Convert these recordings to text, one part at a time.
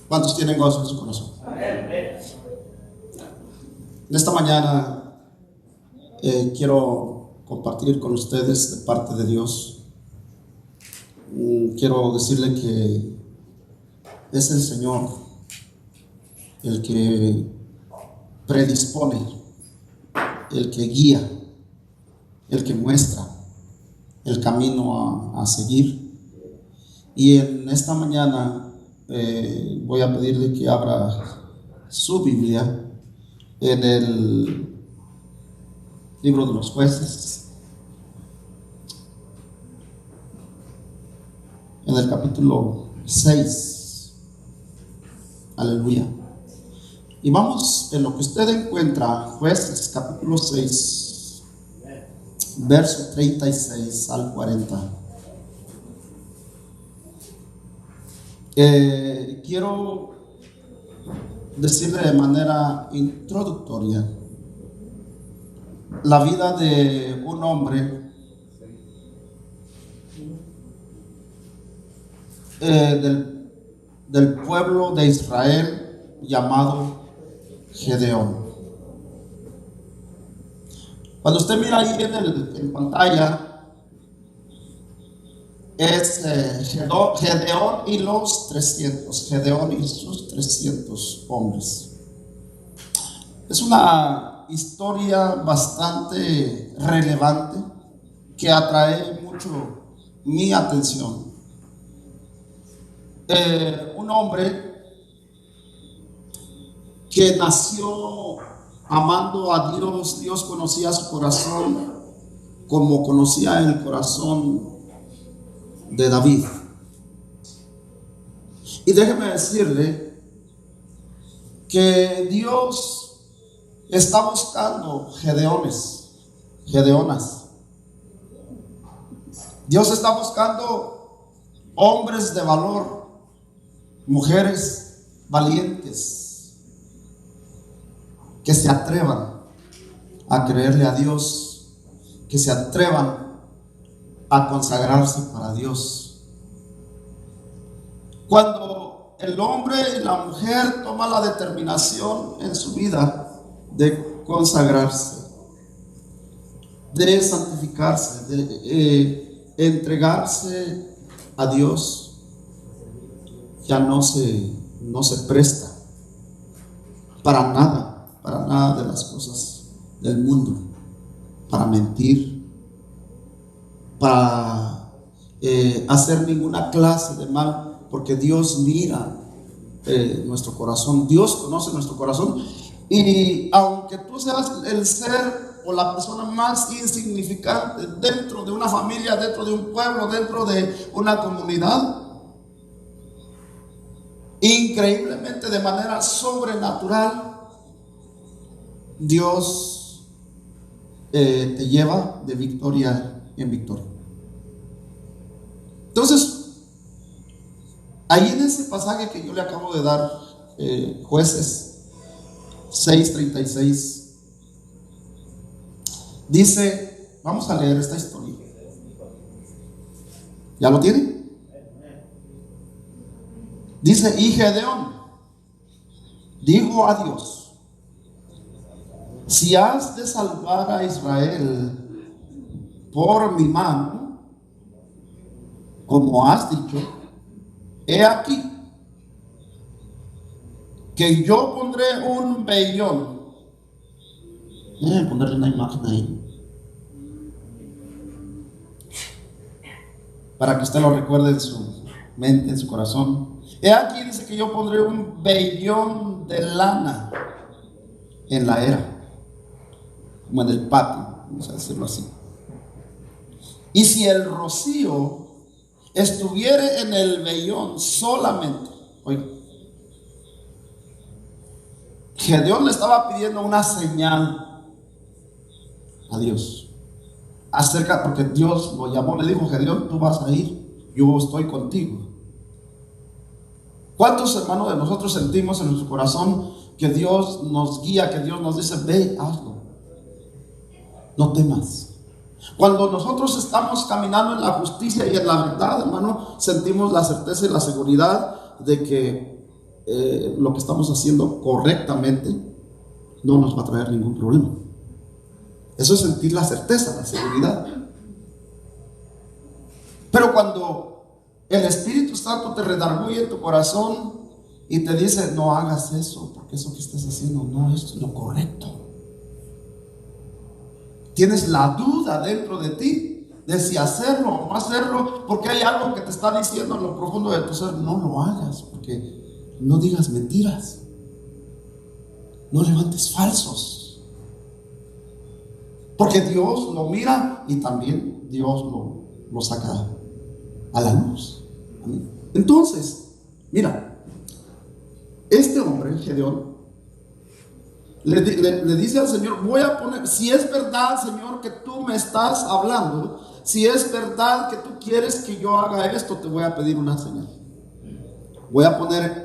¿Cuántos tienen gozo en su corazón? En esta mañana quiero compartir con ustedes de parte de Dios. Quiero decirle que es el Señor el que predispone, el que guía, el que muestra el camino a seguir. Y en esta mañana voy a pedirle que abra su Biblia en el libro de los Jueces, en el capítulo 6. Aleluya. Y vamos en lo que usted encuentra, Jueces capítulo 6, verso 36 al 40. Quiero decirle de manera introductoria la vida de un hombre del pueblo de Israel llamado Gedeón. Cuando usted mira ahí en pantalla, es Gedeón y los 300, Gedeón y sus 300 hombres. Es una historia bastante relevante que atrae mucho mi atención. Un hombre que nació amando a Dios. Dios conocía su corazón como conocía el corazón de David. Y déjeme decirle que Dios está buscando Gedeonas. Dios está buscando hombres de valor, mujeres valientes, que se atrevan a creerle a Dios, que se atrevan a consagrarse para Dios. Cuando el hombre y la mujer toman la determinación en su vida de consagrarse, de santificarse, de entregarse a Dios, ya no se presta para nada de las cosas del mundo, para mentir, para hacer ninguna clase de mal, porque Dios mira nuestro corazón. Dios conoce nuestro corazón, y aunque tú seas el ser o la persona más insignificante dentro de una familia, dentro de un pueblo, dentro de una comunidad, increíblemente, de manera sobrenatural, Dios te lleva de victoria en victoria. Entonces, ahí en ese pasaje que yo le acabo de dar, Jueces 6:36, dice, vamos a leer esta historia. ¿Ya lo tiene? Dice: y Gedeón dijo a Dios: si has de salvar a Israel por mi mano, como has dicho, he aquí que yo pondré un vellón. Ponerle una imagen ahí para que usted lo recuerde en su mente, en su corazón. He aquí, dice, que yo pondré un vellón de lana en la era, como en el patio, vamos a decirlo así. Y si el rocío estuviere en el vellón solamente, oiga, Gedeón le estaba pidiendo una señal a Dios acerca, porque Dios lo llamó, le dijo: Gedeón, tú vas a ir, yo estoy contigo. ¿Cuántos hermanos de nosotros sentimos en nuestro corazón que Dios nos guía, que Dios nos dice: ve, hazlo, no temas? Cuando nosotros estamos caminando en la justicia y en la verdad, hermano, sentimos la certeza y la seguridad de que lo que estamos haciendo correctamente, no nos va a traer ningún problema. Eso es sentir la certeza, la seguridad. Pero cuando el Espíritu Santo te redarguye en tu corazón y te dice: no hagas eso, porque eso que estás haciendo no es lo correcto. Tienes la duda dentro de ti de si hacerlo o no hacerlo, porque hay algo que te está diciendo en lo profundo de tu ser: no lo hagas, porque no digas mentiras, no levantes falsos, porque Dios lo mira y también Dios lo saca a la luz. Amén. Entonces, mira, este hombre, Gedeón, le dice al Señor: voy a poner, si es verdad, Señor, que tú me estás hablando, si es verdad que tú quieres que yo haga esto, te voy a pedir una señal. Voy a poner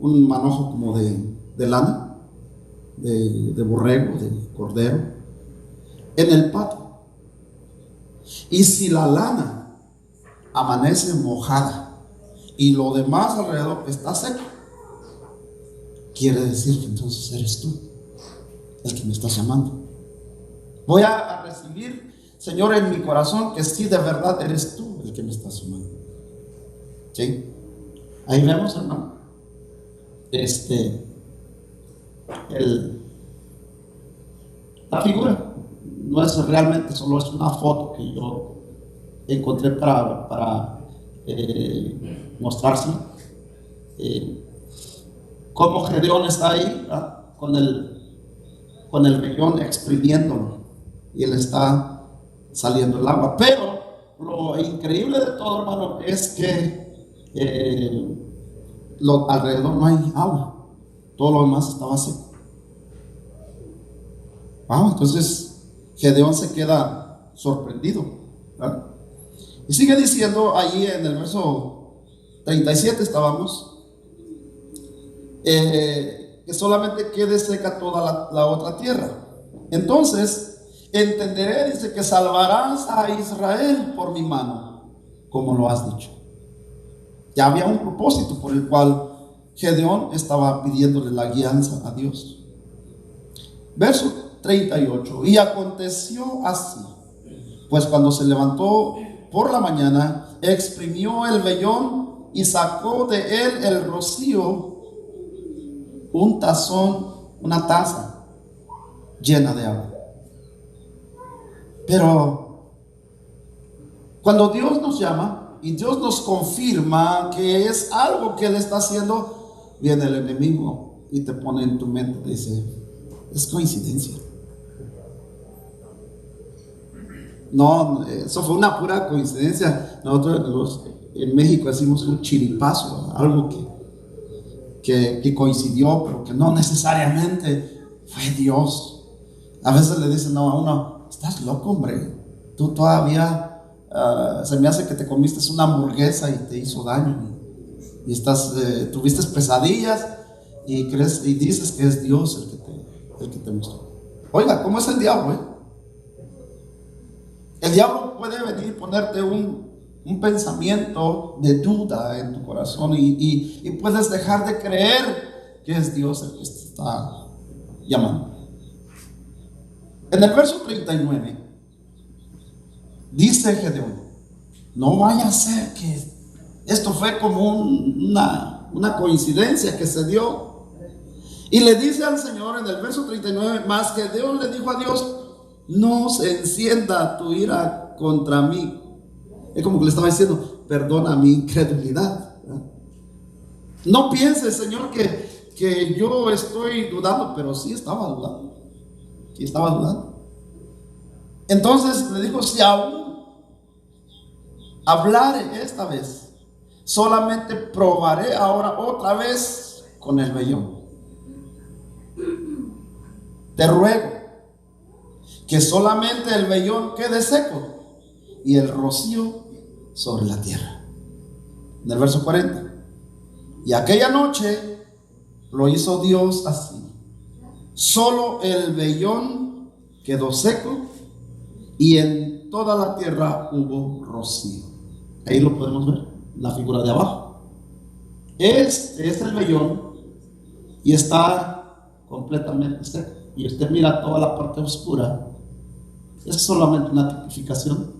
un manojo como de lana, de borrego, de cordero, en el patio. Y si la lana amanece mojada y lo demás alrededor está seco, quiere decir que entonces eres tú el que me estás llamando. Voy a recibir, Señor, en mi corazón que sí, de verdad eres tú el que me estás llamando. ¿Sí? Ahí vemos, hermano, la figura no es realmente, solo es una foto que yo encontré para mostrarse. Cómo Gedeón está ahí, ¿verdad? con el vellón exprimiéndolo, y él está saliendo el agua. Pero lo increíble de todo, hermano, es que alrededor no hay agua, todo lo demás estaba seco. Entonces Gedeón se queda sorprendido, ¿verdad? Y sigue diciendo allí en el verso 37 estábamos, que solamente quede seca toda la otra tierra. Entonces entenderé, dice, que salvarás a Israel por mi mano, como lo has dicho. Ya había un propósito por el cual Gedeón estaba pidiéndole la guianza a Dios. Verso 38. Y aconteció así, pues cuando se levantó por la mañana, exprimió el vellón y sacó de él el rocío, un tazón, una taza llena de agua. Pero cuando Dios nos llama y Dios nos confirma que es algo que Él está haciendo, viene el enemigo y te pone en tu mente, te dice: es coincidencia. No, eso fue una pura coincidencia. Nosotros en México decimos un chiripazo, algo que coincidió, pero que no necesariamente fue Dios. A veces le dicen a uno: estás loco, hombre, tú todavía se me hace que te comiste una hamburguesa y te hizo daño, y tuviste pesadillas y crees y dices que es Dios el que te mostró. Oiga, ¿cómo es el diablo? El diablo puede venir y ponerte un pensamiento de duda en tu corazón, y puedes dejar de creer que es Dios el que te está llamando. En el verso 39 dice Gedeón: no vaya a ser que esto fue como una coincidencia que se dio. Y le dice al Señor en el verso 39: mas Gedeón le dijo a Dios: no se encienda tu ira contra mí. Es como que le estaba diciendo: perdona mi incredulidad. No pienses, Señor, que yo estoy dudando. Pero sí estaba dudando. Sí estaba dudando. Entonces le dijo: si aún hablare esta vez, solamente probaré ahora otra vez con el vellón. Te ruego que solamente el vellón quede seco y el rocío sobre la tierra. En el verso 40. Y aquella noche lo hizo Dios así. Solo el vellón quedó seco y en toda la tierra hubo rocío. Ahí lo podemos ver, la figura de abajo. Este es el vellón y está completamente seco. Y usted mira toda la parte oscura. Es solamente una tipificación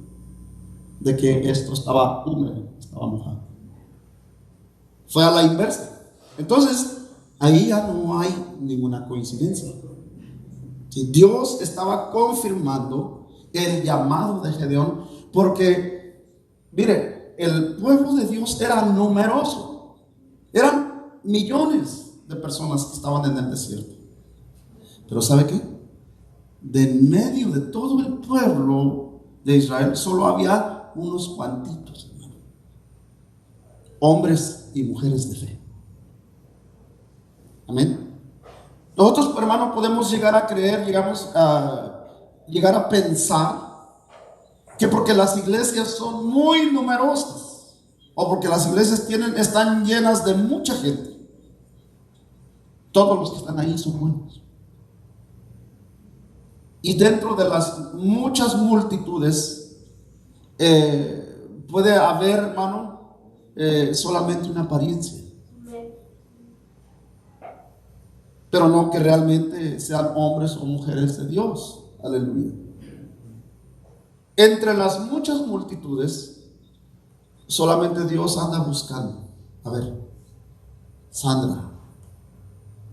de que esto estaba húmedo, estaba mojado. Fue a la inversa. Entonces, ahí ya no hay ninguna coincidencia. Si Dios estaba confirmando el llamado de Gedeón, porque, mire, el pueblo de Dios era numeroso. Eran millones de personas que estaban en el desierto. Pero ¿sabe qué? De en medio de todo el pueblo de Israel solo había unos cuantitos, hermano, hombres y mujeres de fe. Amén. Nosotros, hermano, podemos llegar a creer, llegar a pensar que porque las iglesias son muy numerosas o porque las iglesias están llenas de mucha gente, todos los que están ahí son buenos. Y dentro de las muchas multitudes puede haber, hermano, solamente una apariencia, pero no que realmente sean hombres o mujeres de Dios. Aleluya. Entre las muchas multitudes, solamente Dios anda buscando. A ver, Sandra,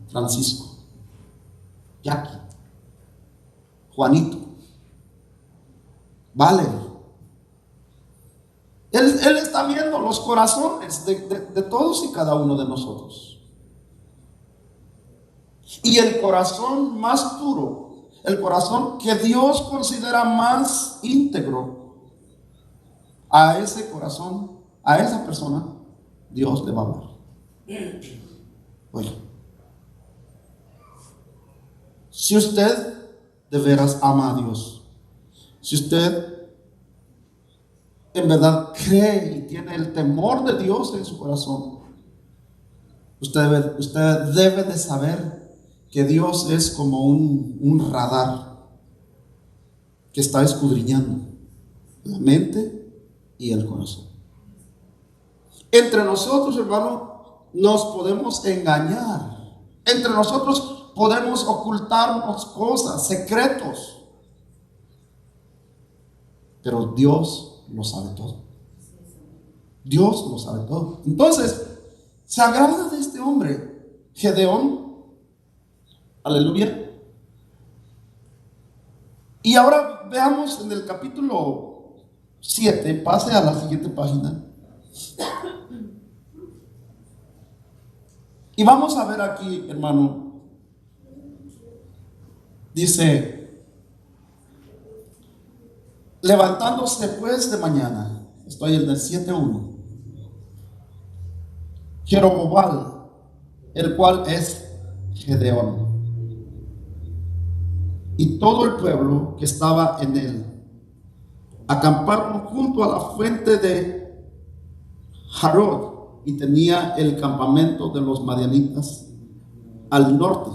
Francisco, Jackie, Juanito, Valerie. Él está viendo los corazones de todos y cada uno de nosotros. Y el corazón más puro, el corazón que Dios considera más íntegro, a ese corazón, a esa persona, Dios le va a hablar. Oye, si usted de veras ama a Dios, si usted en verdad cree y tiene el temor de Dios en su corazón, usted debe de saber que Dios es como un radar que está escudriñando la mente y el corazón. Entre nosotros, hermano, nos podemos engañar. Entre nosotros podemos ocultarnos cosas, secretos. Pero Dios lo sabe todo. Dios lo sabe todo. Entonces, se agrada de este hombre, Gedeón. Aleluya. Y ahora veamos en el capítulo 7, pase a la siguiente página. Y vamos a ver aquí, hermano. Dice: levantándose pues de mañana, estoy en el 7:1, Jerobabal, el cual es Gedeón, y todo el pueblo que estaba en él, acamparon junto a la fuente de Harod, y tenía el campamento de los madianitas al norte,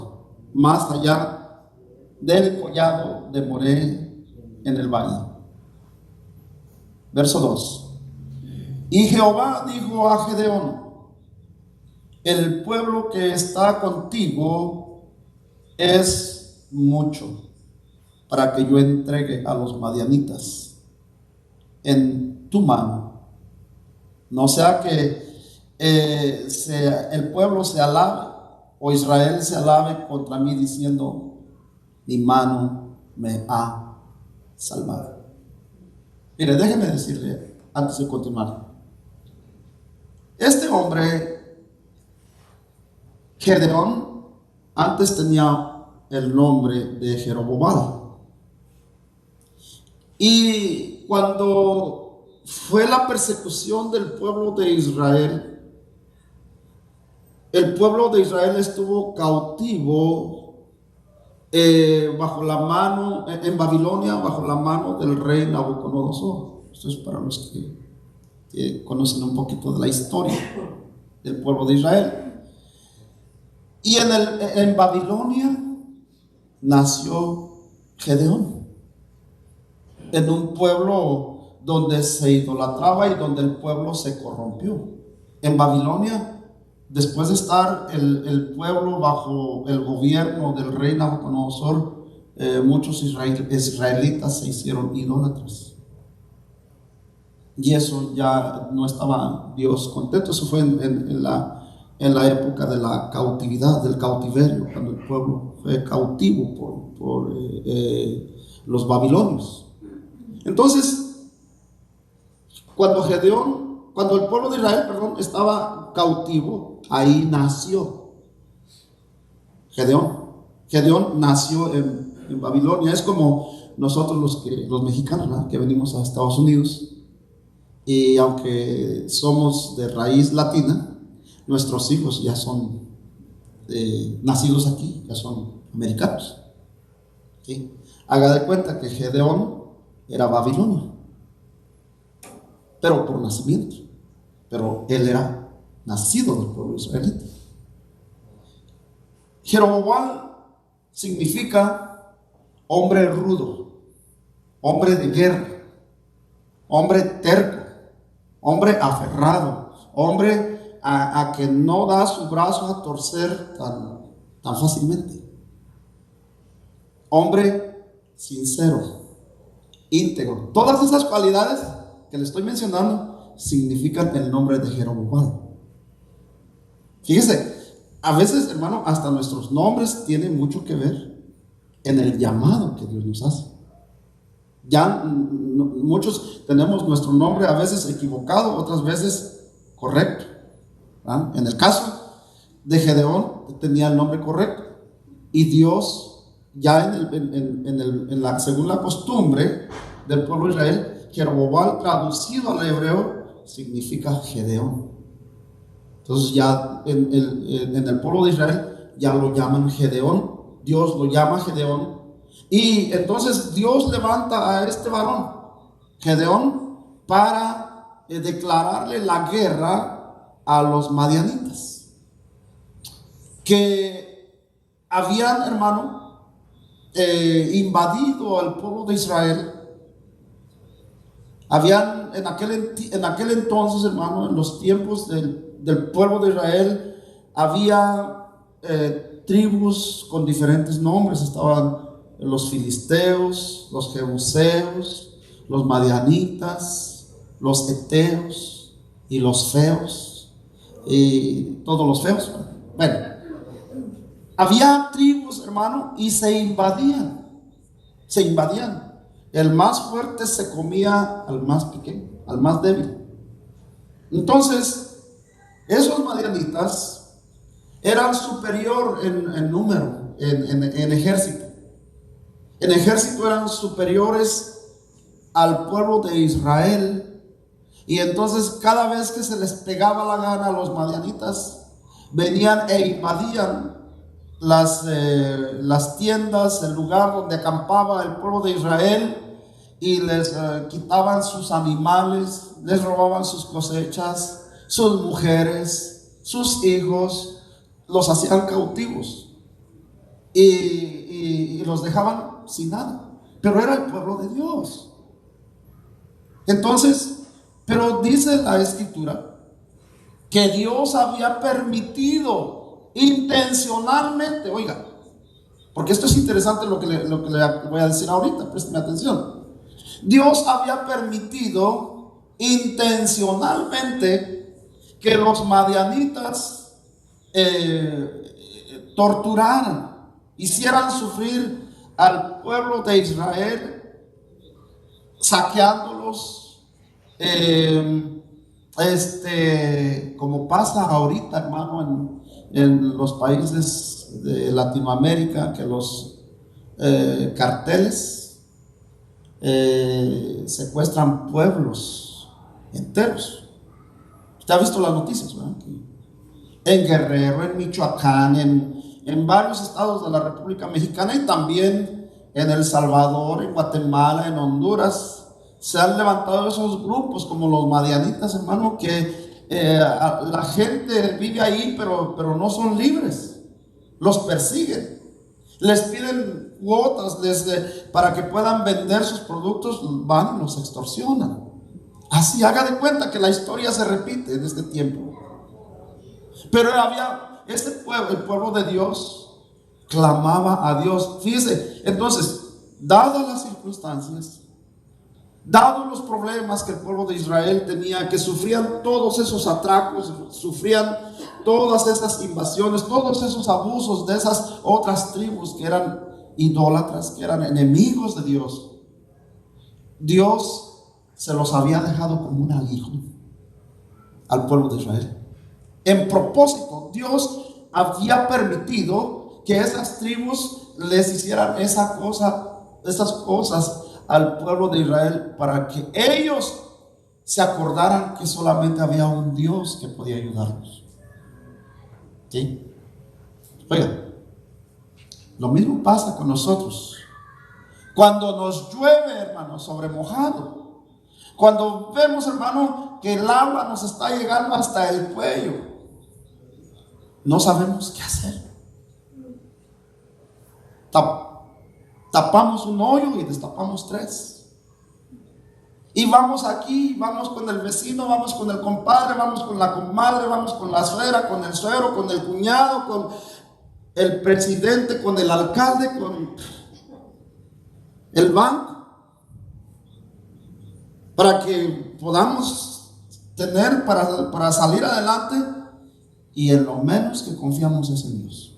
más allá del collado de Moré en el valle. Verso 2. Y Jehová dijo a Gedeón: el pueblo que está contigo es mucho para que yo entregue a los madianitas en tu mano, no sea que el pueblo se alabe o Israel se alabe contra mí diciendo: mi mano me ha salvado. Mire, déjeme decirle antes de continuar, este hombre Gedeón antes tenía el nombre de Jerobabal. Y cuando fue la persecución del pueblo de Israel, el pueblo de Israel estuvo cautivo bajo la mano, en Babilonia, bajo la mano del rey Nabucodonosor. Esto es para los que conocen un poquito de la historia del pueblo de Israel. Y en Babilonia nació Gedeón, en un pueblo donde se idolatraba y donde el pueblo se corrompió. En Babilonia después de estar el pueblo bajo el gobierno del rey Nabucodonosor, muchos israelitas se hicieron idólatras. Y eso ya no estaba Dios contento. Eso fue en la época de la cautividad, del cautiverio, cuando el pueblo fue cautivo por los babilonios. Entonces, cuando el pueblo de Israel, estaba cautivo, ahí nació Gedeón. Gedeón nació en Babilonia. Es como nosotros los mexicanos, ¿verdad?, que venimos a Estados Unidos, y aunque somos de raíz latina, nuestros hijos ya son nacidos aquí, ya son americanos, ¿sí? Haga de cuenta que Gedeón era Babilonia, pero por nacimiento, pero él era nacido del pueblo israelita. Jeroboam significa hombre rudo, hombre de guerra, hombre terco, hombre aferrado, hombre a que no da su brazo a torcer tan fácilmente, hombre sincero, íntegro. Todas esas cualidades que le estoy mencionando significan el nombre de Jeroboam. Fíjese, a veces, hermano, hasta nuestros nombres tienen mucho que ver en el llamado que Dios nos hace. Ya muchos tenemos nuestro nombre a veces equivocado, otras veces correcto, ¿verdad? En el caso de Gedeón tenía el nombre correcto, y Dios ya según la costumbre del pueblo de Israel, Jeroboam traducido al hebreo significa Gedeón. Entonces ya en el pueblo de Israel ya lo llaman Gedeón, Dios lo llama Gedeón. Y entonces Dios levanta a este varón, Gedeón, para declararle la guerra a los madianitas, que habían, hermano, invadido al pueblo de Israel. Habían en aquel entonces, hermano, en los tiempos del pueblo de Israel, había tribus con diferentes nombres. Estaban los filisteos, los jebuseos, los madianitas, los heteos y los feos, y todos los feos. Bueno, había tribus, hermano, y se invadían. El más fuerte se comía al más pequeño, al más débil. Entonces, esos madianitas eran superior en número, en ejército. En ejército eran superiores al pueblo de Israel. Y entonces cada vez que se les pegaba la gana a los madianitas, venían e invadían las tiendas, el lugar donde acampaba el pueblo de Israel, y les quitaban sus animales, les robaban sus cosechas, sus mujeres, sus hijos, los hacían cautivos y los dejaban sin nada. Pero era el pueblo de Dios. Entonces, pero dice la Escritura que Dios había permitido intencionalmente, oiga, porque esto es interesante lo que le voy a decir ahorita, présteme atención. Dios había permitido intencionalmente que los madianitas torturaran, hicieran sufrir al pueblo de Israel, saqueándolos, como pasa ahorita, hermano, en los países de Latinoamérica, que los carteles secuestran pueblos enteros. Usted ha visto las noticias, ¿verdad? En Guerrero, en Michoacán, en varios estados de la República Mexicana, y también en El Salvador, en Guatemala, en Honduras, se han levantado esos grupos como los madianitas, hermano, que la gente vive ahí, pero no son libres. Los persiguen, les piden cuotas para que puedan vender sus productos, van y los extorsionan. Así, haga de cuenta que la historia se repite en este tiempo. Pero este pueblo, el pueblo de Dios, clamaba a Dios. Fíjese, entonces, dadas las circunstancias, dados los problemas que el pueblo de Israel tenía, que sufrían todos esos atracos, sufrían todas esas invasiones, todos esos abusos de esas otras tribus que eran idólatras, que eran enemigos de Dios, Dios se los había dejado como un aguijón al pueblo de Israel. En propósito, Dios había permitido que esas tribus les hicieran esas cosas al pueblo de Israel, para que ellos se acordaran que solamente había un Dios que podía ayudarlos. ¿Sí? Oiga, lo mismo pasa con nosotros. Cuando nos llueve, hermano, sobre mojado, cuando vemos, hermano, que el agua nos está llegando hasta el cuello, no sabemos qué hacer. Tapamos un hoyo y destapamos 3. Y vamos aquí, vamos con el vecino, vamos con el compadre, vamos con la comadre, vamos con la suegra, con el suegro, con el cuñado, con el presidente, con el alcalde, con el banco, para que podamos tener para salir adelante. Y en lo menos que confiamos es en Dios.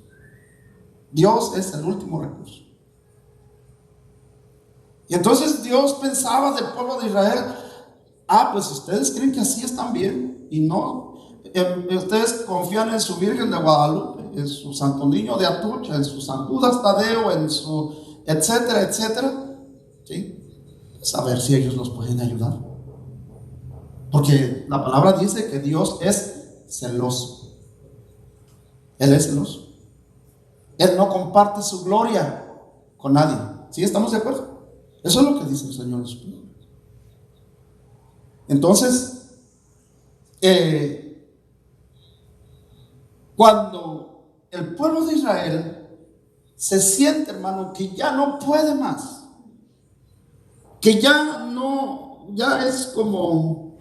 Dios es el último recurso. Y entonces Dios pensaba del pueblo de Israel: pues ustedes creen que así están bien, y no, ustedes confían en su Virgen de Guadalupe, en su Santo Niño de Atocha, en su San Judas Tadeo, en su etcétera, etcétera. ¿Sí? Pues a ver si ellos nos pueden ayudar, porque la palabra dice que Dios es celoso. Él es celoso. Él no comparte su gloria con nadie. ¿Sí? ¿Estamos de acuerdo? Eso es lo que dice el Señor en su palabra. Entonces, cuando el pueblo de Israel se siente, hermano, que ya no puede más, que ya es como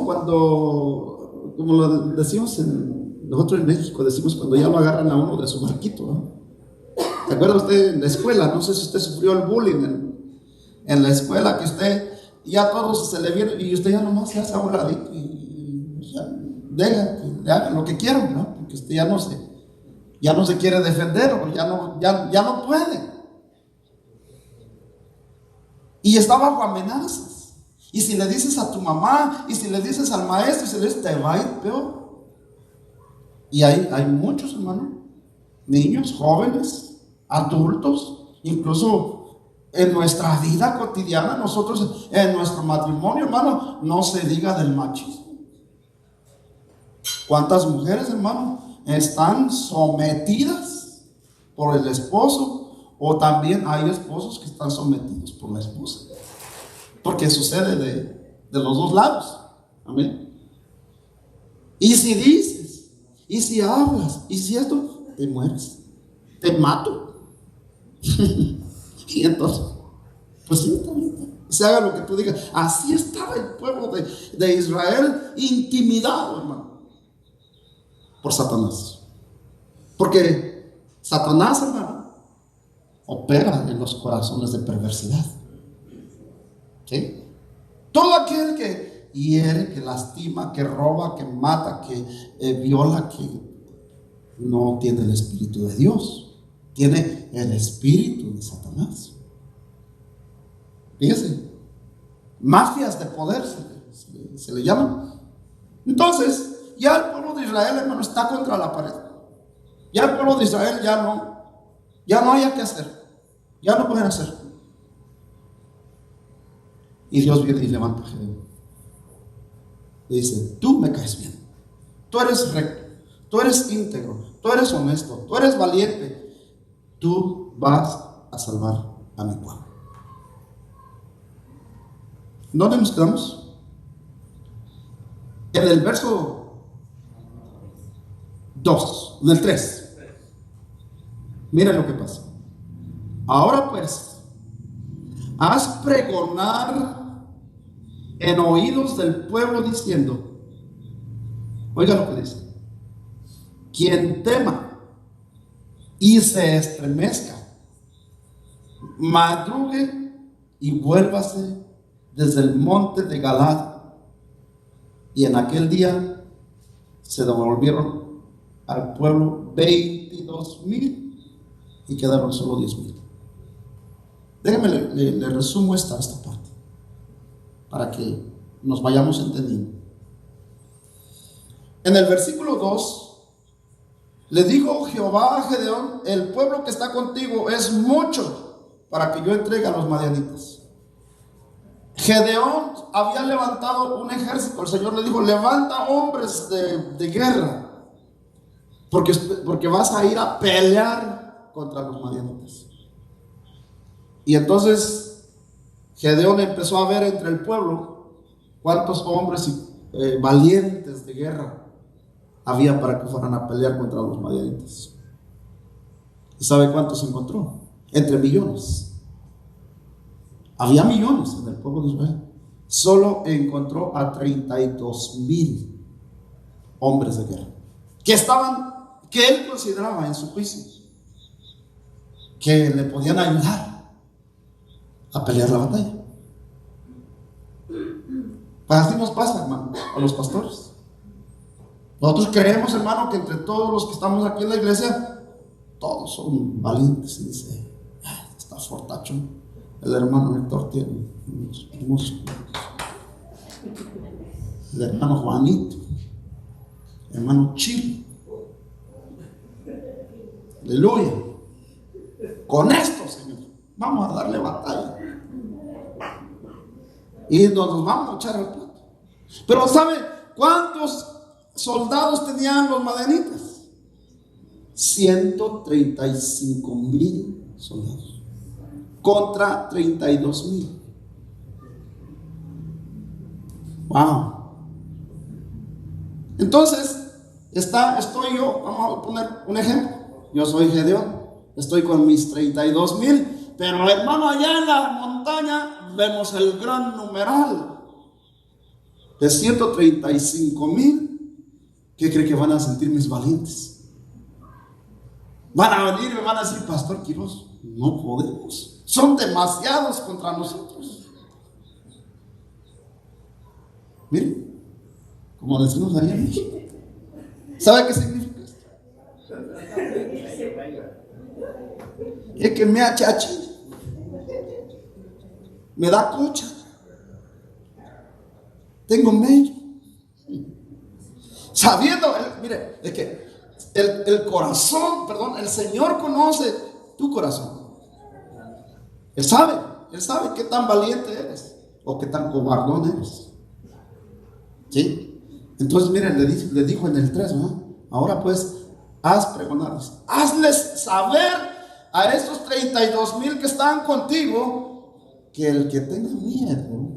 cuando, como lo decimos nosotros en México, decimos cuando ya lo agarran a uno de su barquito, ¿no? ¿Se acuerda usted en la escuela? No sé si usted sufrió el bullying en la escuela, que usted ya todos se le vieron y usted ya nomás se hace a un ladito y ya deja que le hagan lo que quieran, ¿no? Porque usted ya no se quiere defender, o ya no puede. Y está bajo amenazas. Y si le dices a tu mamá, y si le dices al maestro, y si le dices, te va a ir peor. Y hay muchos, hermanos, niños, jóvenes, adultos, incluso en nuestra vida cotidiana, nosotros en nuestro matrimonio, hermano, no se diga del machismo. ¿Cuántas mujeres, hermano, están sometidas por el esposo? O también hay esposos que están sometidos por la esposa, porque sucede de los dos lados. Amén. Y si dices, y si hablas, y si esto, te mueres, te mato. Y entonces, pues sí, también se haga lo que tú digas. Así estaba el pueblo de Israel, intimidado, hermano, por Satanás. Porque Satanás, hermano, opera en los corazones de perversidad. ¿Sí? Todo aquel que hiere, que lastima, que roba, que mata, que viola, que no tiene el Espíritu de Dios, tiene el espíritu de Satanás. Fíjense, mafias de poder se le llaman. Entonces, ya el pueblo de Israel, hermano, está contra la pared. Ya el pueblo de Israel ya no haya que hacer, ya no pueden hacer. Y Dios viene y levanta a Gedeón. Y dice: tú me caes bien, tú eres recto, tú eres íntegro, tú eres honesto, tú eres valiente, tú vas a salvar a mi pueblo. ¿Dónde nos quedamos? En el verso 2, en el 3. Mira lo que pasa. Ahora pues, haz pregonar en oídos del pueblo diciendo: Oiga lo que dice: quien tema y se estremezca, madrugue y vuélvase desde el monte de Galad. Y en aquel día se devolvieron al pueblo 22,000 y quedaron solo 10,000. Déjame le resumo esta parte para que nos vayamos entendiendo. En el versículo 2 le dijo Jehová a Gedeón: el pueblo que está contigo es mucho para que yo entregue a los madianitas. Gedeón había levantado un ejército. El Señor le dijo: levanta hombres de guerra, porque vas a ir a pelear contra los madianitas. Y entonces Gedeón empezó a ver entre el pueblo cuántos hombres valientes de guerra había para que fueran a pelear contra los madianitas. ¿Y sabe cuántos encontró? Entre millones. Había millones en el pueblo de Israel. Solo encontró a 32,000 hombres de guerra que él consideraba en su juicio que le podían ayudar a pelear la batalla. Pues así nos pasa, hermano, a los pastores. Nosotros creemos, hermano, que entre todos los que estamos aquí en la iglesia, todos son valientes. Y dice: está fortacho. El hermano Héctor tiene unos músculos. El hermano Juanito, el hermano Chile. Aleluya. Con esto, Señor, vamos a darle batalla. Y nos vamos a echar al plato. Pero ¿sabe cuántos soldados tenían los madianitas? 135,000 soldados contra 32,000. Wow. Entonces estoy yo, vamos a poner un ejemplo. Yo soy Gedeón, estoy con mis 32,000, pero hermano, allá en la montaña vemos el gran numeral de 135,000. ¿Qué cree que van a sentir mis valientes? Van a venir y me van a decir: Pastor Quiroz, no podemos, son demasiados contra nosotros. Miren, como decimos allá en México. ¿Sabe qué significa esto? Es que me achachi, me da cocha, tengo mello. Sabiendo, mire, es que el corazón, el Señor conoce tu corazón. Él sabe qué tan valiente eres o qué tan cobardón eres. ¿Sí? Entonces, miren, le dijo en el 3, ¿no? Ahora pues, haz pregonarles, hazles saber a esos 32,000 que están contigo, que el que tenga miedo,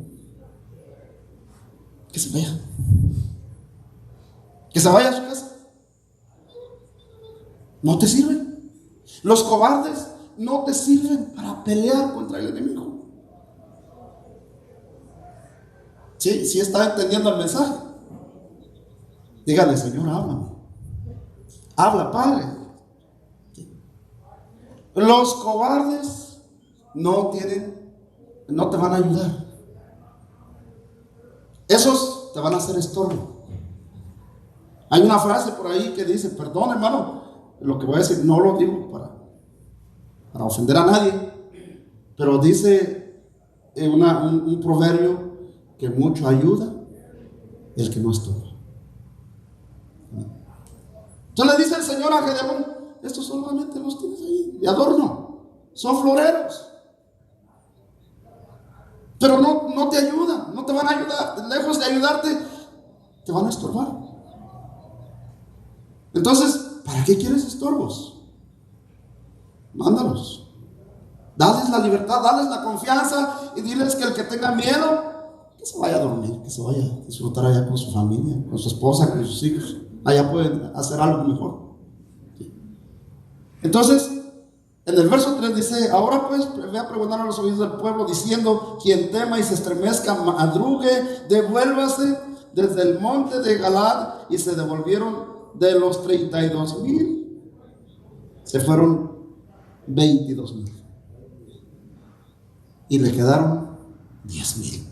que se vaya a su casa. No te sirven. Los cobardes no te sirven para pelear contra el enemigo. ¿Sí está entendiendo el mensaje? Dígale: Señor, háblame. Habla, Padre. Los cobardes no te van a ayudar. Esos te van a hacer estorbo. Hay una frase por ahí que dice, perdón, hermano, lo que voy a decir no lo digo para ofender a nadie, pero dice un proverbio que mucho ayuda el que no estorba. Entonces le dice el Señor a Gedeón: estos solamente los tienes ahí de adorno, son floreros, pero no te ayudan, no te van a ayudar. Lejos de ayudarte, te van a estorbar. Entonces, ¿para qué quieres estorbos? Mándalos, dales la libertad, dales la confianza y diles que el que tenga miedo, que se vaya a dormir, que se vaya a disfrutar allá con su familia, con su esposa, con sus hijos. Allá pueden hacer algo mejor. ¿Sí? Entonces, en el verso 3 dice: ahora pues ve a preguntar a los oídos del pueblo, diciendo: quien tema y se estremezca, madrugue, devuélvase desde el monte de Galad y se devolvieron. De los 32,000 se fueron 22,000 y le quedaron 10,000.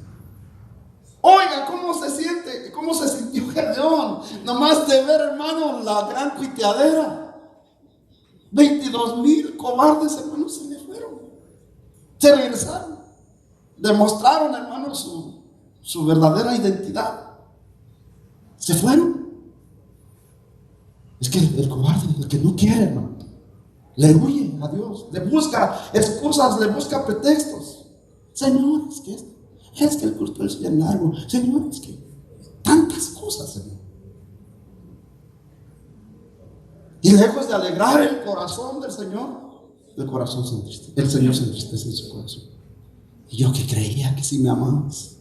Oiga, ¿cómo se siente? ¿Cómo se sintió Gedeón? Nomás de ver, hermano, la gran cuiteadera. 22,000 cobardes, hermanos, se le fueron. Se regresaron. Demostraron, hermano, su verdadera identidad. Se fueron. Es que el cobarde, el que no quiere, hermano, le huye a Dios, le busca excusas, le busca pretextos. Señor, es que el culto es bien largo. Señor, es que tantas cosas, Señor. Y lejos de alegrar el corazón del Señor, el corazón se entristece. El Señor se entristece en su corazón. Y yo que creía que sí me amabas.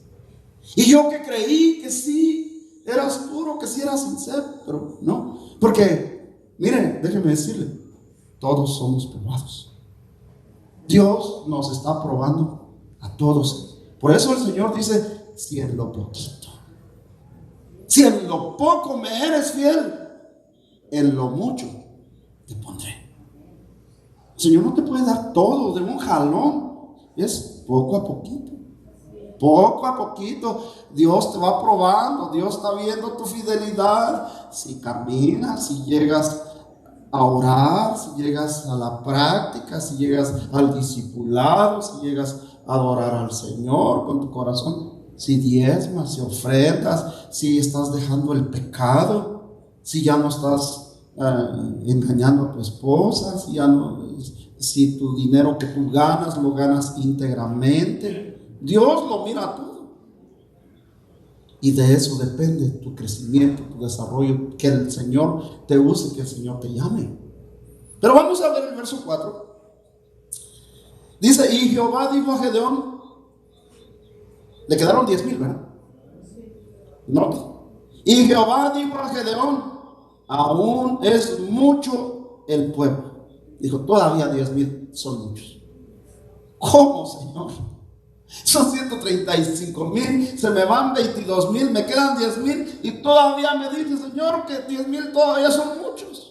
Y yo que creí que sí eras puro, que sí eras sincero, pero no. Porque, miren, déjenme decirle, todos somos probados. Dios nos está probando a todos. Por eso el Señor dice, si en lo poquito, si en lo poco me eres fiel, en lo mucho te pondré. El Señor no te puede dar todo de un jalón. Es poco a poquito. Poco a poquito Dios te va probando. Dios está viendo tu fidelidad. Si caminas, si llegas a orar, si llegas a la práctica, si llegas al discipulado, si llegas a adorar al Señor con tu corazón, si diezmas, si ofrendas, si estás dejando el pecado, si ya no estás engañando a tu esposa, si tu dinero que tú ganas lo ganas íntegramente. Dios lo mira todo. Y de eso depende tu crecimiento, tu desarrollo, que el Señor te use, que el Señor te llame. Pero vamos a ver el verso 4. Dice, y Jehová dijo a Gedeón, le quedaron 10,000, ¿verdad? No. Y Jehová dijo a Gedeón, aún es mucho el pueblo. Dijo, todavía 10,000 son muchos. ¿Cómo, Señor? Son 135,000, se me van 22,000, me quedan 10,000 y todavía me dice, Señor, que 10,000 todavía son muchos.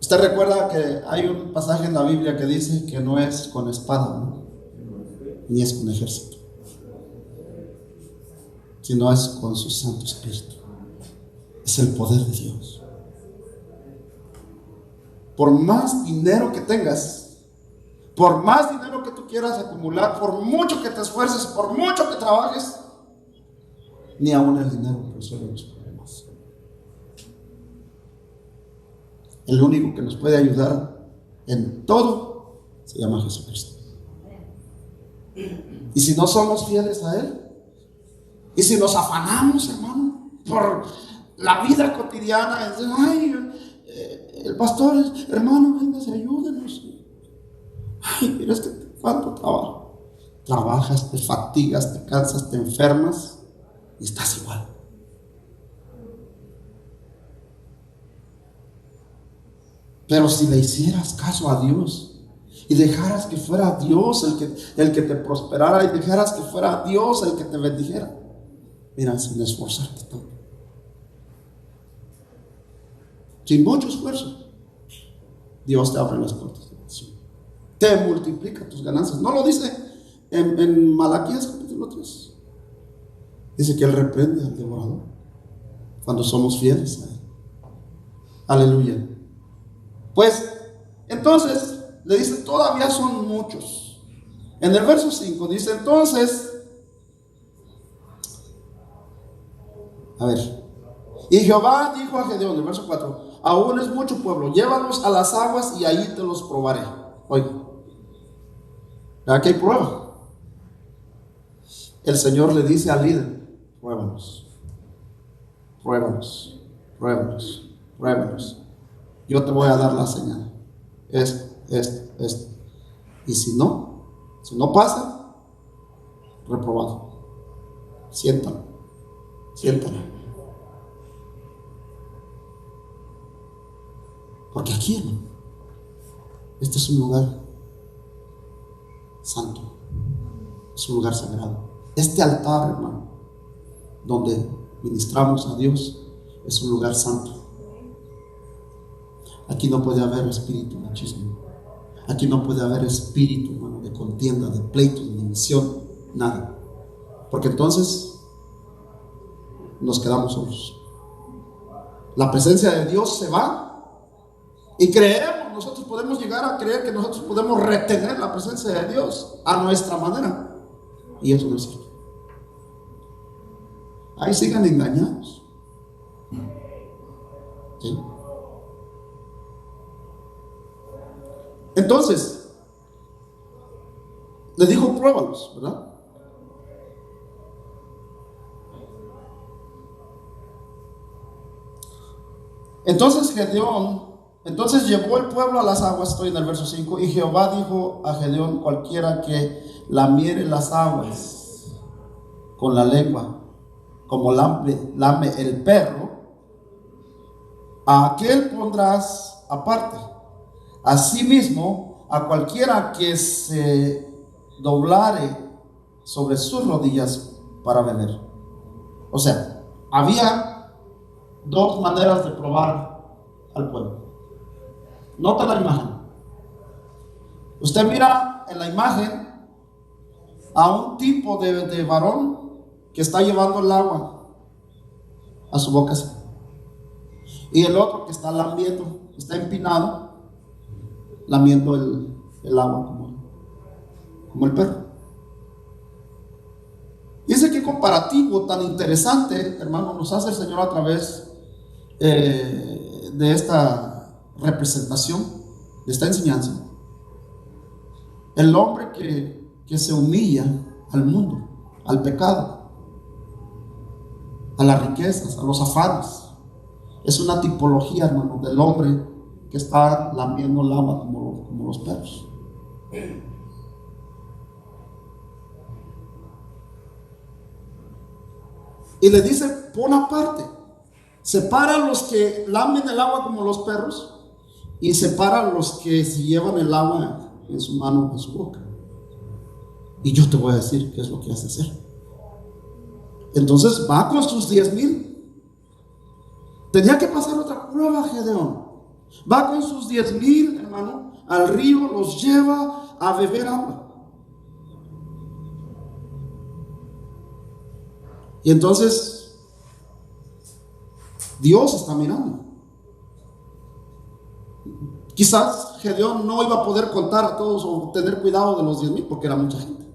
Usted recuerda que hay un pasaje en la Biblia que dice que no es con espada, ¿no? Ni es con ejército, sino es con su Santo Espíritu. Es el poder de Dios. Por más dinero que tengas, por más dinero que tú quieras acumular, por mucho que te esfuerces, por mucho que trabajes, ni aún el dinero resuelve los problemas. El único que nos puede ayudar en todo se llama Jesucristo. Y si no somos fieles a Él, y si nos afanamos, hermano, por la vida cotidiana, ay, el pastor, hermano, véngase, ayúdenos. Ay, mira, es que cuánto trabajo. Trabajas, te fatigas, te cansas, te enfermas y estás igual. Pero si le hicieras caso a Dios y dejaras que fuera Dios el que te prosperara, y dejaras que fuera Dios el que te bendijera, mira, sin esforzarte tanto, sin mucho esfuerzo, Dios te abre las puertas de bendición, te multiplica tus ganancias. ¿No lo dice en Malaquías capítulo 3? Dice que Él reprende al devorador cuando somos fieles a Él. Aleluya. Pues entonces le dice, todavía son muchos. En el verso 5 dice, entonces, a ver, y Jehová dijo a Gedeón, el verso 4, aún es mucho pueblo, llévalos a las aguas y ahí te los probaré. Oiga, aquí hay prueba. El Señor le dice al líder, pruébalos, pruébalos, pruébalos, pruébalos. Yo te voy a dar la señal. Esto. Y si no pasa, reprobado. Siéntalo. Porque aquí, este es un lugar santo. es un lugar sagrado. Este altar, hermano, donde ministramos a Dios, es un lugar santo. Aquí no puede haber espíritu de chisme. Aquí no puede haber espíritu, hermano, de contienda, de pleito, de división, nada. Porque entonces nos quedamos solos. La presencia de Dios se va y creemos, nosotros podemos llegar a creer que nosotros podemos retener la presencia de Dios a nuestra manera. Y eso no es cierto. Ahí sigan engañados. ¿Sí? Entonces, le dijo, pruébalos, ¿verdad? Entonces entonces llevó el pueblo a las aguas, estoy en el verso 5, y Jehová dijo a Gedeón: cualquiera que lamiere las aguas con la lengua, como lame el perro, a aquel pondrás aparte. Asimismo, a cualquiera que se doblare sobre sus rodillas para beber. O sea, había dos maneras de probar al pueblo. Nota la imagen. Usted mira en la imagen a un tipo de varón que está llevando el agua a su boca, y el otro que está lambiendo, está empinado, lamiendo el agua como el perro. Dice qué comparativo tan interesante, hermano, nos hace el Señor a través de esta representación, de esta enseñanza. El hombre que se humilla al mundo, al pecado, a las riquezas, a los afanes, es una tipología, hermano, del hombre que está lamiendo el agua como los perros. Y le dice: pon aparte, separa a los que lamen el agua como los perros y separa a los que se llevan el agua en su mano, en su boca. Y yo te voy a decir qué es lo que has de hacer. Entonces va con sus 10,000. Tenía que pasar otra prueba, Gedeón. Va con sus 10,000, hermano, al río, los lleva a beber agua. Y entonces Dios está mirando. Quizás Gedeón no iba a poder contar a todos o tener cuidado de los 10,000 porque era mucha gente.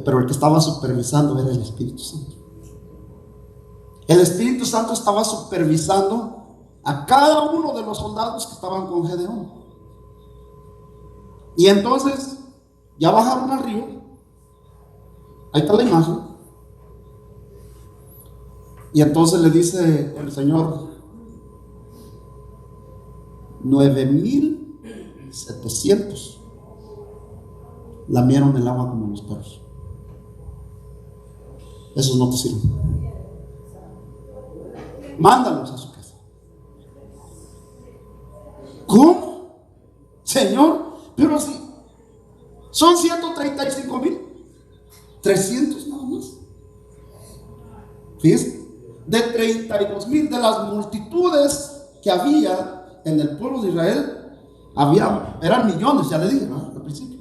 Pero el que estaba supervisando era el Espíritu Santo. El Espíritu Santo estaba supervisando a cada uno de los soldados que estaban con Gedeón. Y entonces ya bajaron al río. Ahí está la imagen. Y entonces le dice el Señor: 9,700 lamieron el agua como los perros. Esos no te sirven. Mándalos a su casa. ¿Cómo? Señor, pero si son 135,300 nada más. Fíjense, de 32,000 de las multitudes que había en el pueblo de Israel, eran millones, ya le dije, ¿no?, al principio.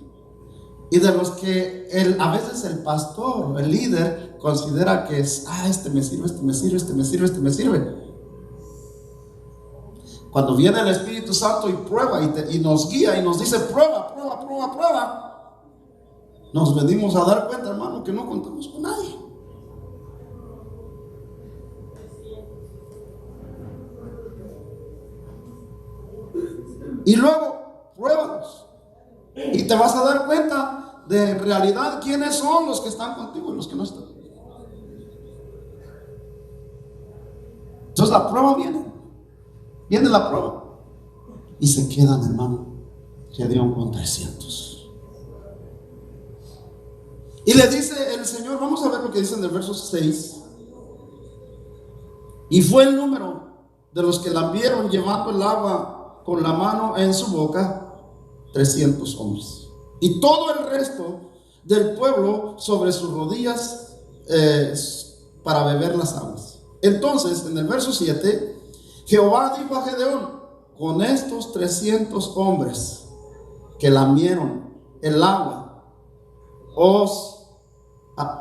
Y de los que a veces el pastor, el líder, considera que es: este me sirve, este me sirve, este me sirve, este me sirve. Cuando viene el Espíritu Santo y prueba y nos guía y nos dice: prueba, prueba, prueba, prueba, nos venimos a dar cuenta, hermano, que no contamos con nadie. Y luego pruébalos y te vas a dar cuenta de en realidad quiénes son los que están contigo y los que no están. Entonces la prueba viene la prueba, y se quedan, hermano, Gedeón con 300. Y le dice el Señor, vamos a ver lo que dice en el verso 6. Y fue el número de los que lambieron llevando el agua con la mano en su boca, 300 hombres. Y todo el resto del pueblo sobre sus rodillas para beber las aguas. Entonces, en el verso 7, Jehová dijo a Gedeón: con estos 300 hombres que lamieron el agua, os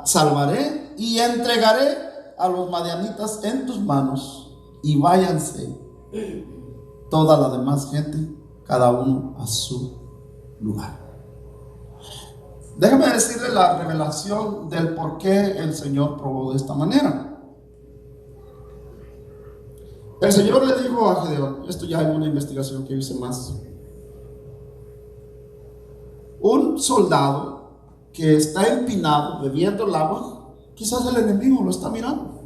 salvaré y entregaré a los madianitas en tus manos, y váyanse toda la demás gente, cada uno a su lugar. Déjame decirle la revelación del por qué el Señor probó de esta manera. El Señor le dijo a Gedeón, esto ya hay una investigación que hice más, un soldado que está empinado bebiendo el agua, quizás el enemigo lo está mirando,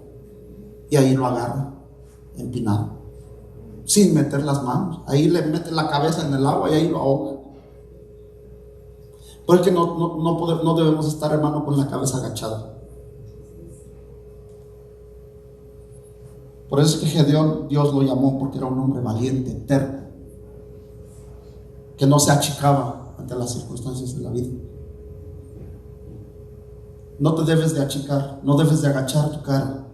y ahí lo agarra empinado, sin meter las manos. Ahí le mete la cabeza en el agua y ahí lo ahoga. Porque no debemos estar, hermano, con la cabeza agachada. Por eso es que Gedeón, Dios lo llamó, porque era un hombre valiente, terco, que no se achicaba ante las circunstancias de la vida. No te debes de achicar, no debes de agachar tu cara,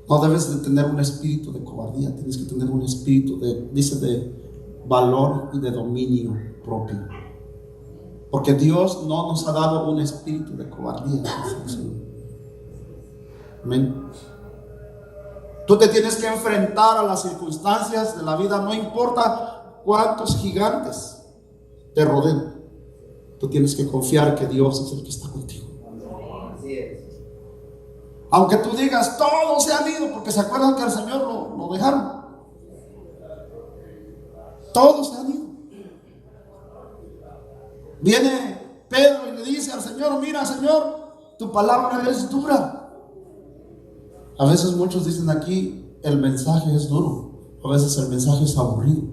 no debes de tener un espíritu de cobardía. Tienes que tener un espíritu de valor y de dominio propio, porque Dios no nos ha dado un espíritu de cobardía. Amén. Tú te tienes que enfrentar a las circunstancias de la vida, no importa cuántos gigantes te rodeen. Tú tienes que confiar que Dios es el que está contigo. Así es. Aunque tú digas, todos se han ido, porque se acuerdan que al Señor lo dejaron. Todos se han ido. Viene Pedro y le dice al Señor: mira, Señor, tu palabra es dura. A veces muchos dicen aquí, el mensaje es duro. A veces el mensaje es aburrido.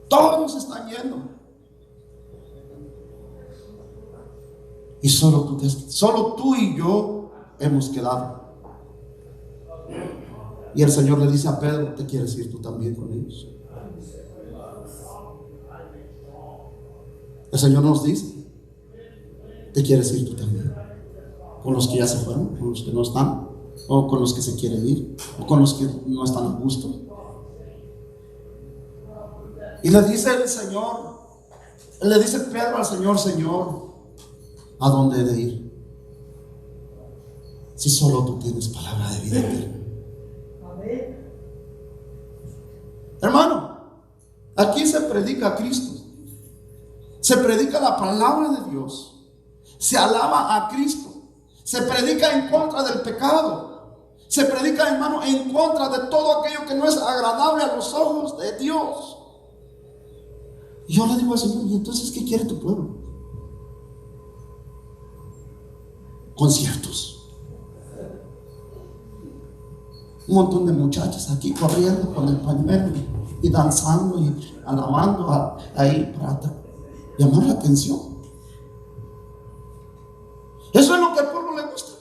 Todos se están yendo, y solo tú y yo hemos quedado. Y el Señor le dice a Pedro: ¿te quieres ir tú también con ellos? El Señor nos dice: ¿te quieres ir tú también? Con los que ya se fueron, con los que no están, o con los que se quieren ir, o con los que no están a gusto. Y le dice el Señor, le dice Pedro al Señor: Señor, ¿a dónde he de ir? Si solo tú tienes palabra de vida eterna. Hermano, aquí se predica a Cristo, se predica la palabra de Dios, se alaba a Cristo, se predica en contra del pecado, se predica, hermano, en contra de todo aquello que no es agradable a los ojos de Dios. Y yo le digo al Señor: ¿y entonces qué quiere tu pueblo? Conciertos, un montón de muchachas aquí corriendo con el pañuelo y danzando y alabando ahí para llamar la atención. Eso es lo que al pueblo le gusta.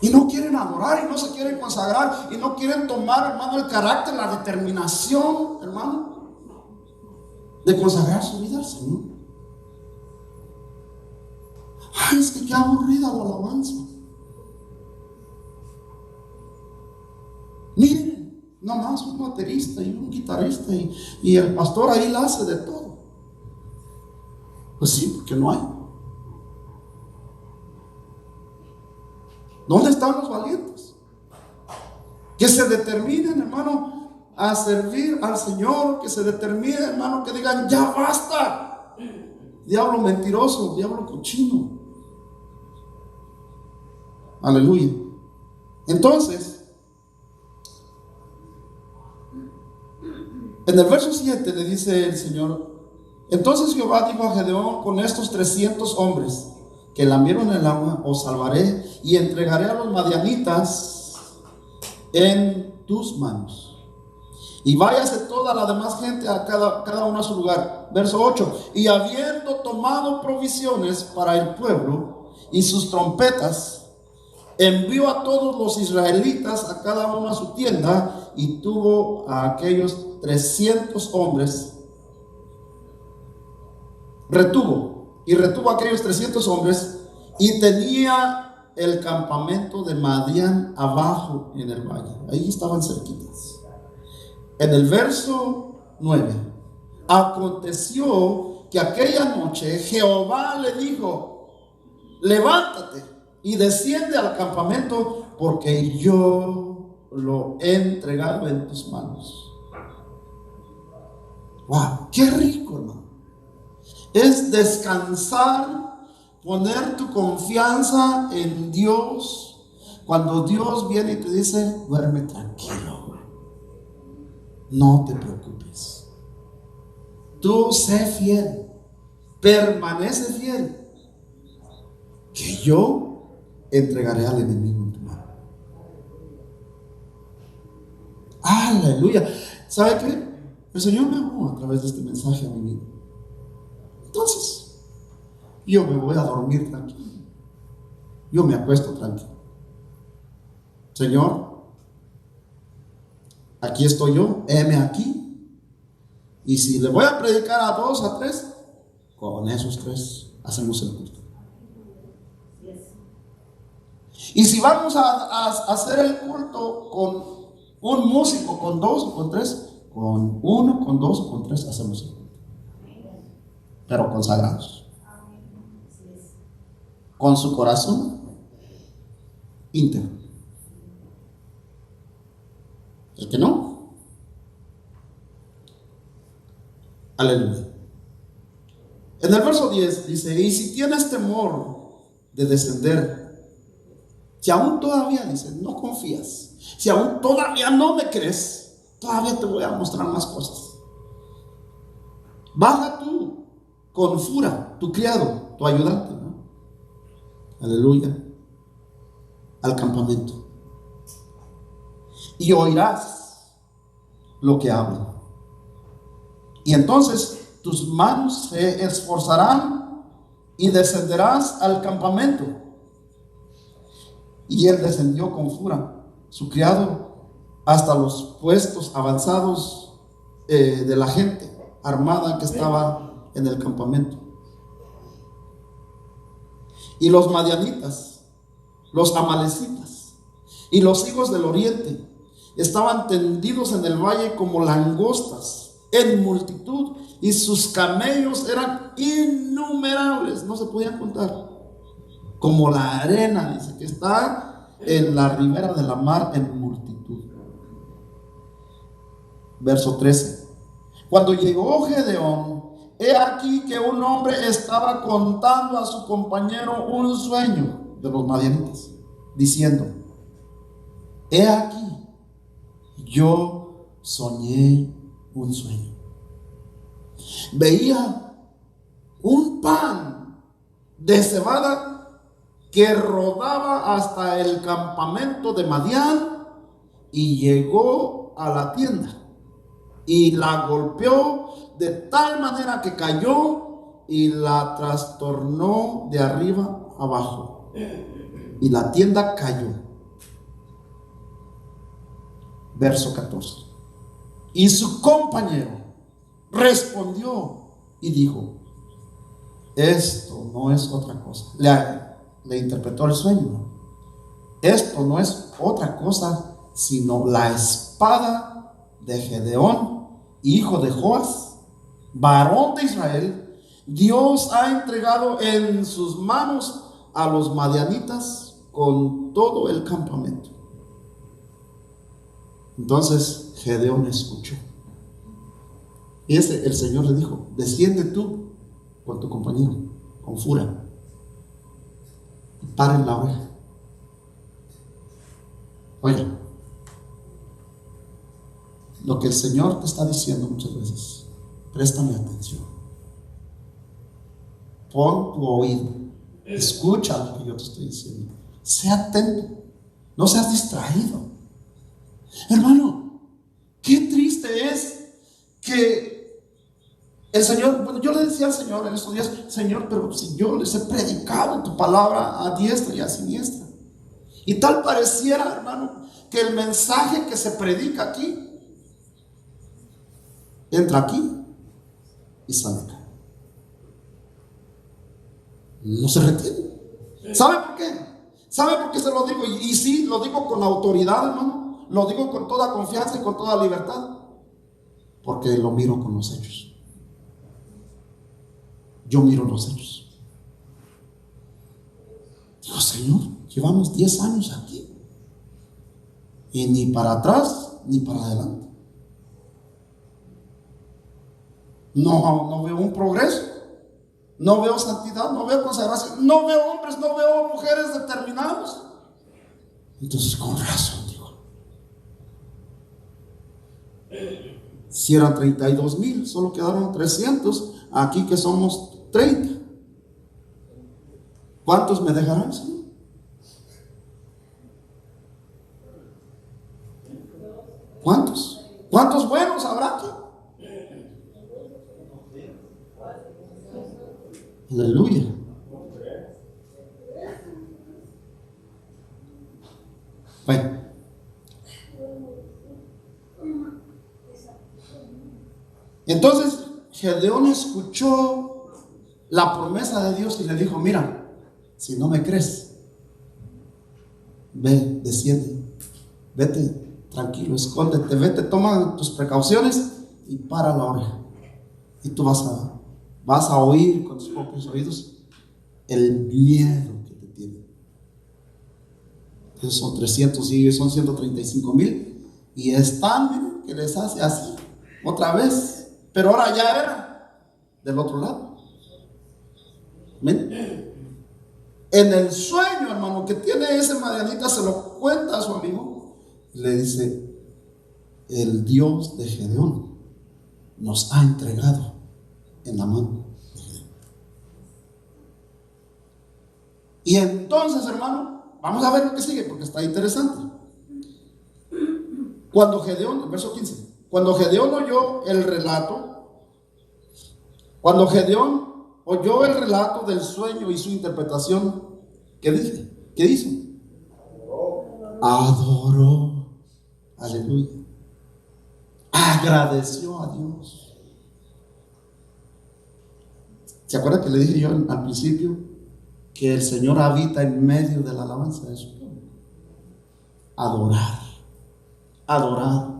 Y no quieren adorar, y no se quieren consagrar, y no quieren tomar, hermano, el carácter, la determinación, hermano, de consagrar su vida al Señor. Ay, es que qué aburrida la alabanza. Miren, nomás un baterista y un guitarrista, y el pastor ahí la hace de todo. Pues sí, porque no hay. ¿Dónde están los valientes? Que se determinen, hermano, a servir al Señor. Que se determinen, hermano, que digan: ya basta, diablo mentiroso, diablo cochino. Aleluya. Entonces, en el verso 7 le dice el Señor: entonces Jehová dijo a Gedeón: con estos 300 hombres que lamieron el agua, os salvaré y entregaré a los madianitas en tus manos. Y váyase toda la demás gente a cada uno a su lugar. Verso 8: y habiendo tomado provisiones para el pueblo y sus trompetas, envió a todos los israelitas a cada uno a su tienda, y tuvo a aquellos 300 hombres retuvo a aquellos 300 hombres y tenía el campamento de Madián abajo en el valle. Ahí estaban cerquitas. En el verso 9, aconteció que aquella noche Jehová le dijo: levántate y desciende al campamento, porque yo lo he entregado en tus manos. Wow, qué rico, hermano. Es descansar, poner tu confianza en Dios. Cuando Dios viene y te dice: duerme tranquilo, no te preocupes, tú sé fiel, permanece fiel, que yo entregaré al enemigo en tu mano. Aleluya. ¿Sabe qué? El Señor me habló a través de este mensaje a mi vida. Entonces, yo me voy a dormir tranquilo. Yo me acuesto tranquilo. Señor, aquí estoy yo, heme aquí. Y si le voy a predicar a 2, a 3, con esos 3 hacemos el culto. Y si vamos a hacer el culto con un músico, con 2 o con 3, con 1, con 2 o con 3 hacemos el culto. Pero consagrados, con su corazón íntegro. El que no, aleluya. En el verso 10 dice: y si tienes temor de descender, si aún todavía, dice, no confías, si aún todavía no me crees, todavía te voy a mostrar más cosas. Baja tú con Fura, tu criado, tu ayudante, ¿no? Aleluya, al campamento, y oirás lo que hablan. Y entonces tus manos se esforzarán y descenderás al campamento. Y él descendió con Fura, su criado, hasta los puestos avanzados de la gente armada que estaba en el campamento. Y los madianitas, los amalecitas y los hijos del oriente estaban tendidos en el valle como langostas en multitud, y sus camellos eran innumerables, no se podían contar, como la arena, dice, que está en la ribera de la mar en multitud. Verso 13. Cuando llegó Gedeón, he aquí que un hombre estaba contando a su compañero un sueño de los madianitas, diciendo: he aquí, yo soñé un sueño. Veía un pan de cebada que rodaba hasta el campamento de Madián, y llegó a la tienda y la golpeó de tal manera que cayó y la trastornó de arriba abajo, y la tienda cayó. Verso 14. Y su compañero respondió y dijo: esto no es otra cosa. Le interpretó el sueño. Esto no es otra cosa sino la espada de Gedeón, hijo de Joás, varón de Israel. Dios ha entregado en sus manos a los madianitas con todo el campamento. Entonces Gedeón escuchó. Y el Señor le dijo: desciende tú con tu compañero, con Fura, y paren la oreja. Oye, lo que el Señor te está diciendo muchas veces, préstame atención, pon tu oído, escucha lo que yo te estoy diciendo, sé atento, no seas distraído. Hermano, qué triste es que el Señor, bueno, yo le decía al Señor en estos días: Señor, pero si yo les he predicado tu palabra a diestra y a siniestra, y tal pareciera, hermano, que el mensaje que se predica aquí entra aquí y sale acá. no se retiene. ¿Sabe por qué? ¿Sabe por qué se lo digo? Y sí, lo digo con autoridad, hermano. Lo digo con toda confianza y con toda libertad. Porque lo miro con los hechos. Yo miro los hechos. Digo, Señor, llevamos 10 años aquí. Y ni para atrás, ni para adelante. No veo un progreso. No veo santidad, no veo consagración, no veo hombres, no veo mujeres determinados. Entonces, con razón, digo, si eran 32,000, solo quedaron 300, aquí que somos 30. ¿Cuántos me dejarán, Señor? ¿Cuántos? ¿Cuántos buenos habrá aquí? Aleluya. Bueno, entonces Gedeón escuchó la promesa de Dios y le dijo: mira, si no me crees, ve, desciende, vete tranquilo, escóndete, vete, toma tus precauciones y para la oreja. Y tú vas a oír con tus propios oídos el miedo que te tiene. Esos son 300 y ellos son 135,000 y están, miren, que les hace así otra vez, pero ahora ya era del otro lado. ¿Ven? En el sueño, hermano, que tiene ese madianita, se lo cuenta a su amigo y le dice: el Dios de Gedeón nos ha entregado en la mano de Gedeón. Y entonces, hermano, vamos a ver lo que sigue porque está interesante. Cuando Gedeón, el verso 15, cuando Gedeón oyó el relato del sueño y su interpretación, ¿qué dice? ¿Qué hizo? Adoró. Aleluya. Agradeció a Dios. ¿Se acuerda que le dije yo al principio que el Señor habita en medio de la alabanza de su pueblo? Adorar. Adorar.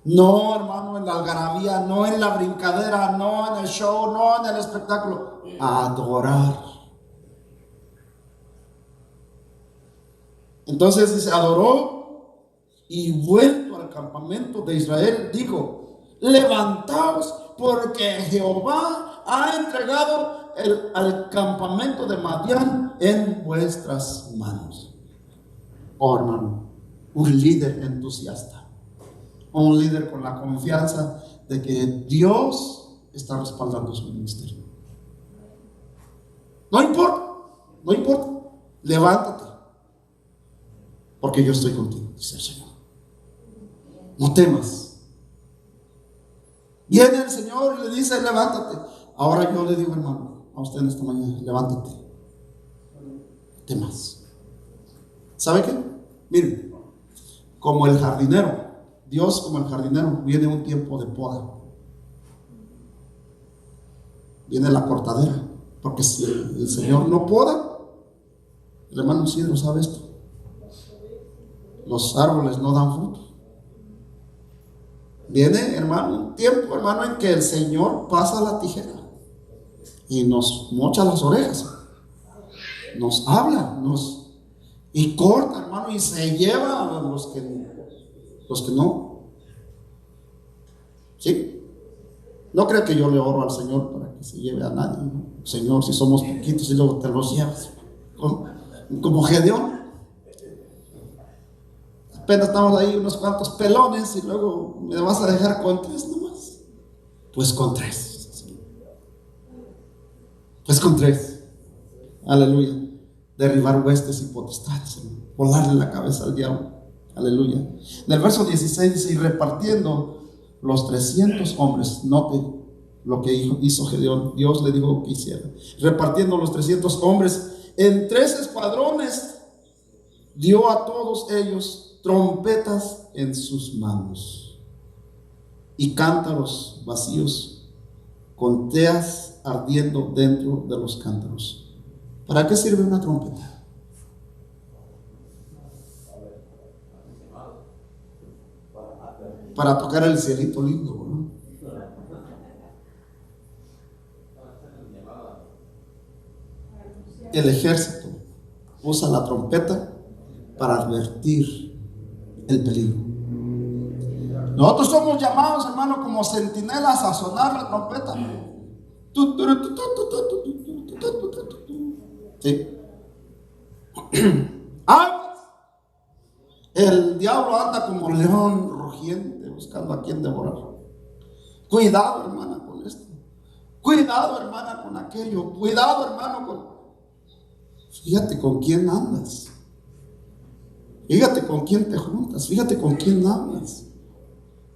No, hermano, en la algarabía, no en la brincadera, no en el show, no en el espectáculo. Adorar. Entonces dice: adoró y vuelto al campamento de Israel, dijo: levantaos, porque Jehová ha entregado al campamento de Madián en vuestras manos. Oh, hermano, un líder entusiasta, un líder con la confianza de que Dios está respaldando su ministerio. No importa, levántate, porque yo estoy contigo, dice el Señor. No temas. Viene el Señor y le dice: levántate. Ahora yo le digo, hermano, a usted en esta mañana: levántate. No temas. ¿Sabe qué? Miren, como el jardinero, Dios como el jardinero, viene un tiempo de poda. Viene la cortadera. Porque si el Señor no poda, el hermano Isidro sabe esto, los árboles no dan fruto. Viene, hermano, un tiempo, hermano, en que el Señor pasa la tijera y nos mocha las orejas, nos habla, y corta, hermano, y se lleva a los que no. ¿Sí? No creo que yo le oro al Señor para que se lleve a nadie, ¿no? Señor, si somos poquitos y luego te los llevas, como Gedeón. Apenas estamos ahí unos cuantos pelones y luego me vas a dejar con 3 nomás. Pues con 3. Pues con 3. Aleluya. Derribar huestes y potestades, volarle la cabeza al diablo. Aleluya. En el verso 16 dice: y repartiendo los 300 hombres, note lo que hizo Gedeón. Dios le dijo que hiciera. Repartiendo los 300 hombres en 3 escuadrones, dio a todos ellos trompetas en sus manos y cántaros vacíos con teas ardiendo dentro de los cántaros. ¿Para qué sirve una trompeta? Para tocar el cielito lindo, ¿no? El ejército usa la trompeta para advertir el peligro. Nosotros somos llamados, hermano, como centinelas a sonar la trompeta. Sí. El diablo anda como león rugiente buscando a quien devorar. Cuidado, hermana, con esto. Cuidado, hermana, con aquello. Cuidado, hermano, con... Fíjate con quién andas. Fíjate con quién te juntas. Fíjate con quién hablas.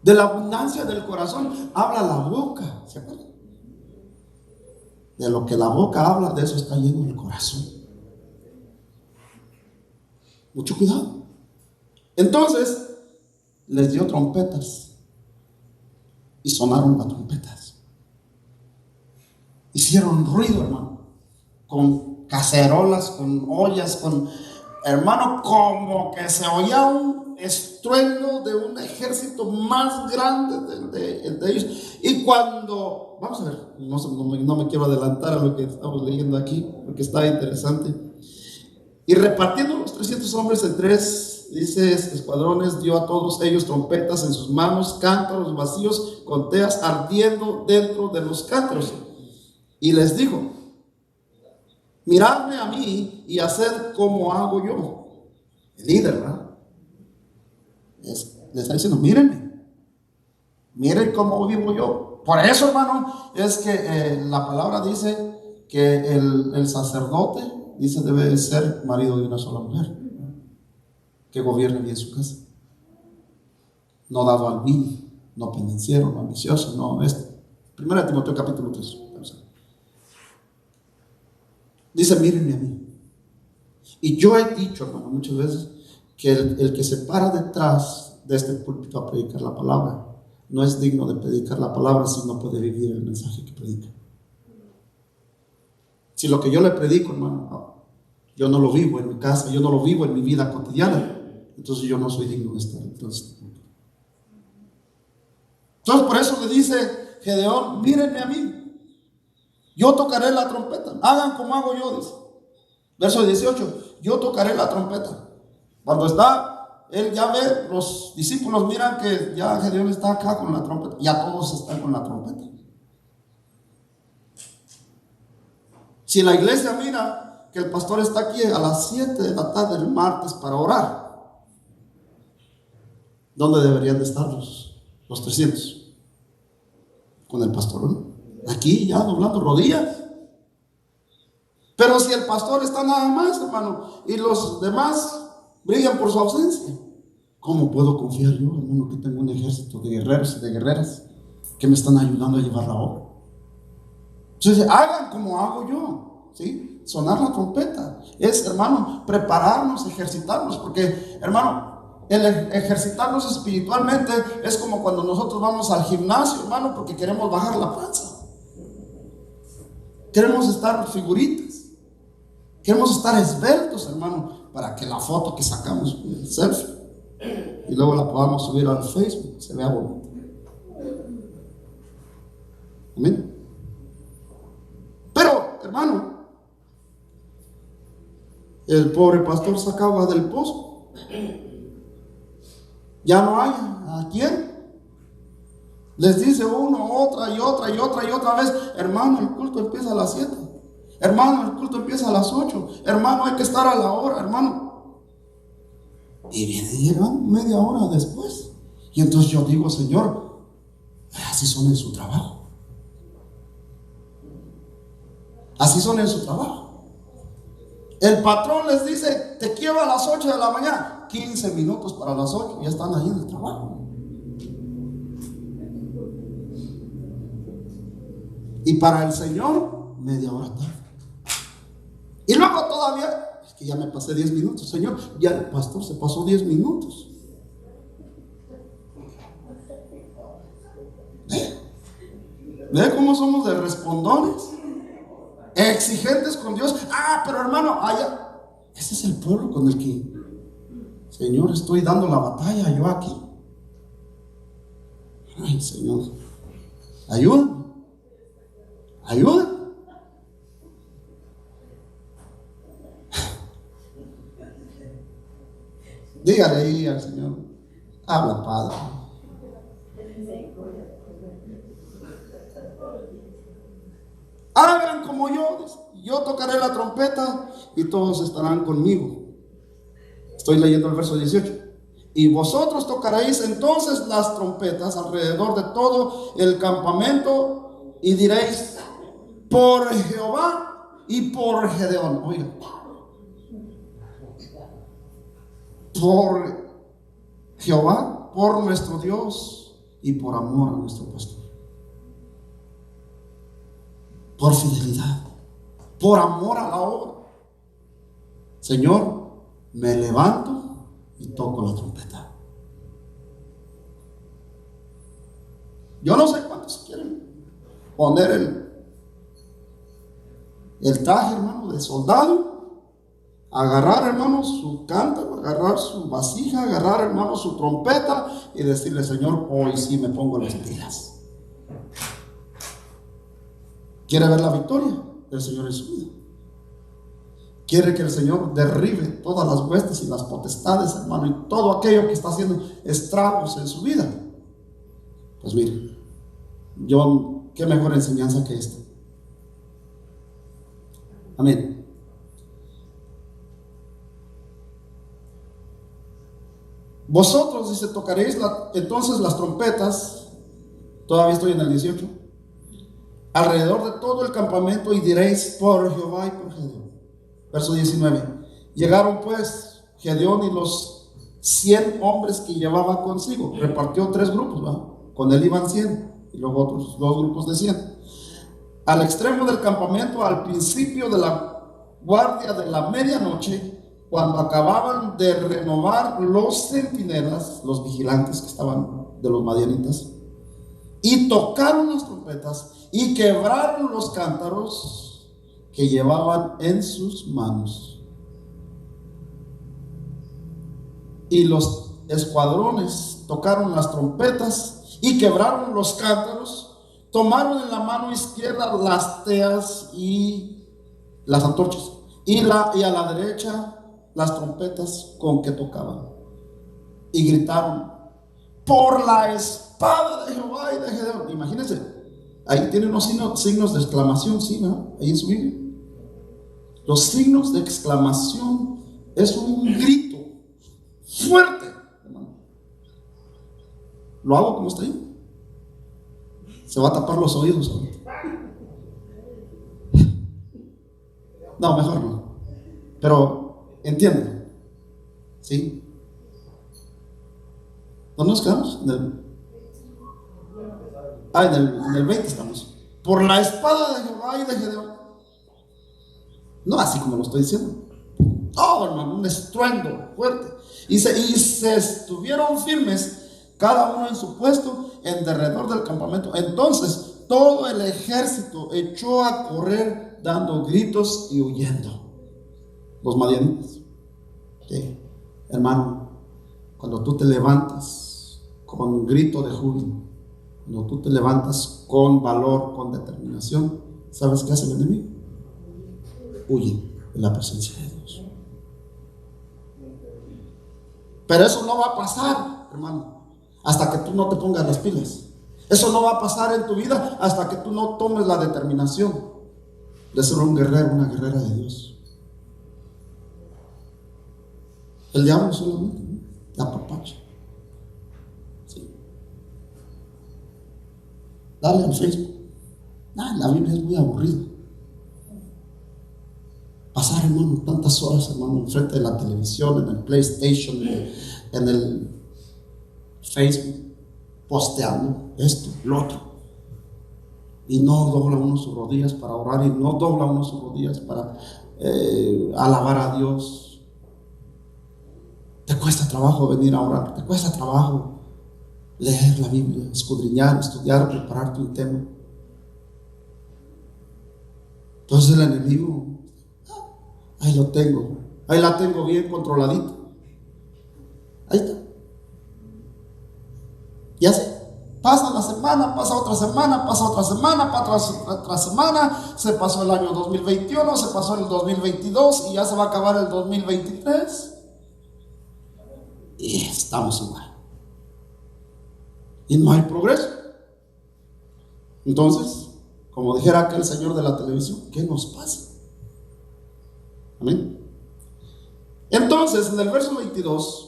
De la abundancia del corazón habla la boca. ¿Se acuerdan? De lo que la boca habla, de eso está lleno el corazón. Mucho cuidado. Entonces les dio trompetas y sonaron las trompetas. Hicieron ruido, hermano, con cacerolas, con ollas, con, hermano, como que se oía un estruendo de un ejército más grande de ellos. Y cuando, vamos a ver, no me quiero adelantar a lo que estamos leyendo aquí, porque está interesante. Y repartiendo los 300 hombres en tres, dice, escuadrones, dio a todos ellos trompetas en sus manos, cántaros vacíos con teas ardiendo dentro de los cántaros. Y les dijo: miradme a mí y haced como hago yo. El líder, ¿verdad? Le está diciendo: miren cómo vivo yo. Por eso, hermano, es que la palabra dice que el sacerdote, dice, debe ser marido de una sola mujer, que gobierne bien su casa, no dado al vino, no pendenciero, no ambicioso, no esto. 1 Timoteo capítulo 3. Dice: mírenme a mí. Y yo he dicho, hermano, muchas veces, que el que se para detrás de este púlpito a predicar la palabra no es digno de predicar la palabra si no puede vivir el mensaje que predica. Si lo que yo le predico, hermano, yo no lo vivo en mi casa, yo no lo vivo en mi vida cotidiana, entonces yo no soy digno de estar. Entonces por eso le dice Gedeón: mírenme a mí, yo tocaré la trompeta, hagan como hago yo, dice. Verso 18: yo tocaré la trompeta. Cuando está, él ya ve, los discípulos miran que ya Gedeón está acá con la trompeta, ya todos están con la trompeta. Si la iglesia mira que el pastor está aquí a las 7 de la tarde el martes para orar, ¿dónde deberían de estar los 300? Con el pastor, ¿no? Aquí ya doblando rodillas. Pero si el pastor está nada más, hermano, y los demás brillan por su ausencia, ¿cómo puedo confiar yo, hermano, que tengo un ejército de guerreros y de guerreras que me están ayudando a llevar la obra? Entonces, hagan como hago yo, ¿sí? Sonar la trompeta es, hermano, prepararnos, ejercitarnos, porque, hermano, el ejercitarnos espiritualmente es como cuando nosotros vamos al gimnasio, hermano, porque queremos bajar la panza, queremos estar figuritas, queremos estar esbeltos, hermano, para que la foto que sacamos, el selfie, y luego la podamos subir al Facebook, se vea bonito. Amén. Pero, hermano, el pobre pastor sacaba del pozo. Ya no hay a quién. Les dice uno, otra y otra y otra y otra vez: hermano, el culto empieza a las 7. Hermano, el culto empieza a las 8. Hermano, hay que estar a la hora, hermano. Y llegan media hora después. Y entonces yo digo: Señor, así son en su trabajo. Así son en su trabajo. El patrón les dice: te quiero a las 8 de la mañana. 15 minutos para las 8, ya están ahí en el trabajo. Y para el Señor, media hora tarde. Y luego todavía, es que ya me pasé 10 minutos, Señor, ya el pastor se pasó 10 minutos. ¿Ve cómo somos de respondones? exigentes con Dios. Pero hermano, allá, ese es el pueblo con el que, Señor, estoy dando la batalla yo aquí. Ay, Señor, ayúdame, ayúdame. Dígale ahí al Señor, habla, Padre. Hagan como yo tocaré la trompeta y todos estarán conmigo. Estoy leyendo el verso 18. Y vosotros tocaréis entonces las trompetas alrededor de todo el campamento y diréis: por Jehová y por Gedeón. Oiga, por Jehová, por nuestro Dios y por amor a nuestro pastor, por fidelidad, por amor a la obra. Señor, me levanto y toco la trompeta. Yo no sé cuántos quieren poner el traje, hermano, de soldado, agarrar, hermano, su cántaro, agarrar su vasija, agarrar, hermano, su trompeta y decirle: Señor, hoy sí me pongo las pilas. ¿Quiere ver la victoria del Señor en su vida? ¿Quiere que el Señor derribe todas las huestes y las potestades, hermano, y todo aquello que está haciendo estragos en su vida? Pues mire, qué mejor enseñanza que esta. Amén. Vosotros, dice, tocaréis entonces las trompetas. Todavía estoy en el 18. Alrededor de todo el campamento y diréis: por Jehová y por Gedeón. Verso 19. Llegaron pues Gedeón y los 100 hombres que llevaba consigo. Repartió 3 grupos, ¿verdad? Con él iban 100 y luego otros 2 grupos de 100. Al extremo del campamento, al principio de la guardia de la medianoche, cuando acababan de renovar los centinelas, los vigilantes que estaban de los madianitas, y tocaron las trompetas y quebraron los cántaros que llevaban en sus manos. Y los escuadrones tocaron las trompetas y quebraron los cántaros, tomaron en la mano izquierda las teas y las antorchas, y a la derecha las trompetas con que tocaban, y gritaron: por la espada de Jehová y de Gedeón. Imagínense, ahí tiene unos signos de exclamación, ¿sí, no? Ahí en su Biblia. Los signos de exclamación es un grito fuerte, hermano. ¿Lo hago como está ahí? Se va a tapar los oídos ahorita. No, mejor no. Pero entienden, ¿sí? ¿Dónde nos quedamos? En el 20 estamos. Por la espada de Jehová y de Gedeón. No así como lo estoy diciendo. No, hermano, un estruendo fuerte. Y se estuvieron firmes, cada uno en su puesto, en derredor del campamento. Entonces todo el ejército echó a correr, dando gritos y huyendo. Los madianitas. ¿Sí? Hermano, cuando tú te levantas con grito de júbilo, cuando tú te levantas con valor, con determinación, ¿sabes qué hace el enemigo? Huye de la presencia de Dios. Pero eso no va a pasar, hermano, hasta que tú no te pongas las pilas. Eso no va a pasar en tu vida hasta que tú no tomes la determinación de ser un guerrero, una guerrera de Dios. El diablo solamente, ¿no?, la apapacha. Sí. Dale al Facebook. La Biblia es muy aburrida. Pasar, hermano, tantas horas, hermano, enfrente de la televisión, en el PlayStation, en el Facebook, posteando esto, lo otro. Y no dobla uno sus rodillas para orar, y no dobla uno sus rodillas para alabar a Dios. Te cuesta trabajo venir a orar, te cuesta trabajo leer la Biblia, escudriñar, estudiar, prepararte un tema. Entonces el enemigo, ahí lo tengo, ahí la tengo bien controladito. Ahí está. Y así pasa la semana, pasa otra semana, pasa otra semana, pasa otra semana. Se pasó el año 2021, se pasó el 2022 y ya se va a acabar el 2023. Y estamos igual. Y no hay progreso. Entonces, como dijera aquel señor de la televisión, ¿qué nos pasa? Amén. Entonces, en el verso 22,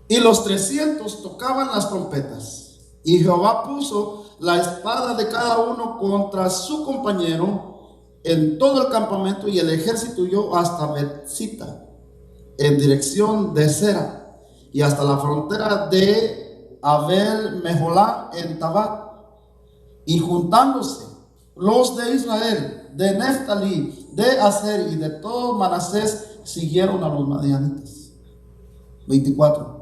y los 300 tocaban las trompetas, y Jehová puso la espada de cada uno contra su compañero en todo el campamento, y el ejército huyó hasta Betzita, en dirección de Sera, y hasta la frontera de Abel Meholá en Tabac. Y juntándose los de Israel, de Neftalí, de Aser y de todo Manasés, siguieron a los madianitas. 24.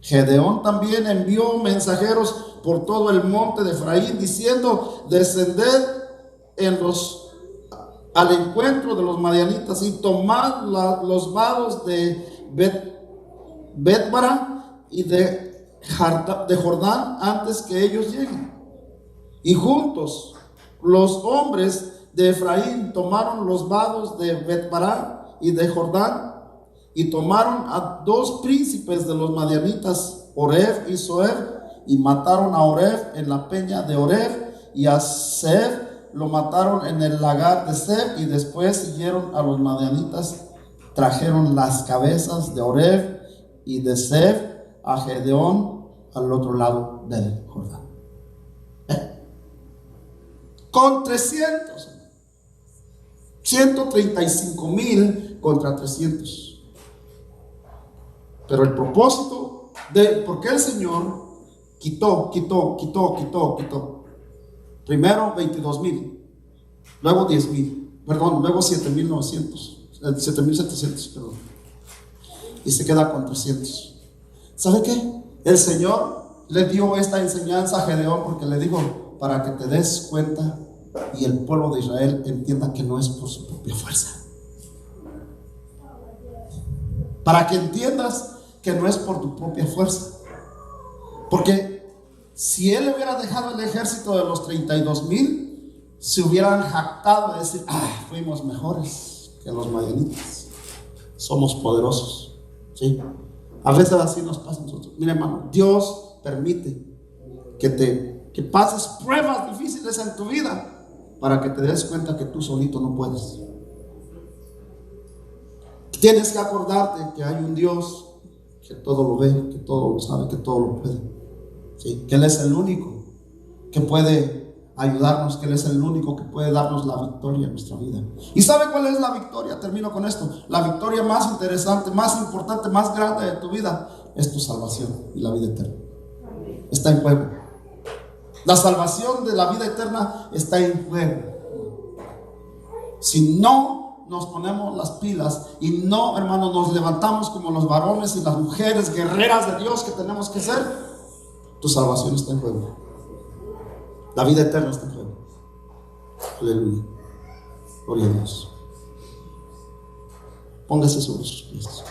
Gedeón también envió mensajeros por todo el monte de Efraín, diciendo: descended al encuentro de los madianitas y tomad los vados de Betbara y de Jordán antes que ellos lleguen. Y juntos los hombres de Efraín tomaron los vados de Betbara y de Jordán, y tomaron a 2 príncipes de los madianitas, Oreb y Zoeb, y mataron a Oreb en la peña de Oreb, y a Seb lo mataron en el lagar de Seb. Y después siguieron a los madianitas, trajeron las cabezas de Oreb y de Seb a Gedeón al otro lado del Jordán. Con 300, 135,000 contra 300. Pero el propósito porque el Señor quitó. Primero 22,000, luego 10,000, luego 7,700, perdón. Y se queda con 300. ¿Sabe qué? El Señor le dio esta enseñanza a Gedeón porque le dijo: para que te des cuenta y el pueblo de Israel entienda que no es por su propia fuerza. Para que entiendas que no es por tu propia fuerza. Porque si él hubiera dejado el ejército de los 32,000, se hubieran jactado de decir: fuimos mejores que los madianitas, somos poderosos. ¿Sí? A veces así nos pasa a nosotros. Mira, hermano, Dios permite que pases pruebas difíciles en tu vida para que te des cuenta que tú solito no puedes. Tienes que acordarte que hay un Dios que todo lo ve, que todo lo sabe, que todo lo puede. ¿Sí? Que Él es el único que puede ayudarnos, que Él es el único que puede darnos la victoria en nuestra vida. ¿Y sabe cuál es la victoria? Termino con esto. La victoria más interesante, más importante, más grande de tu vida es tu salvación y la vida eterna. Está en juego. La salvación de la vida eterna está en juego. Si no nos ponemos las pilas y no, hermano, nos levantamos como los varones y las mujeres guerreras de Dios que tenemos que ser, tu salvación está en juego. La vida eterna está en juego. Aleluya. Gloria a Dios. Póngase sobre sus pies.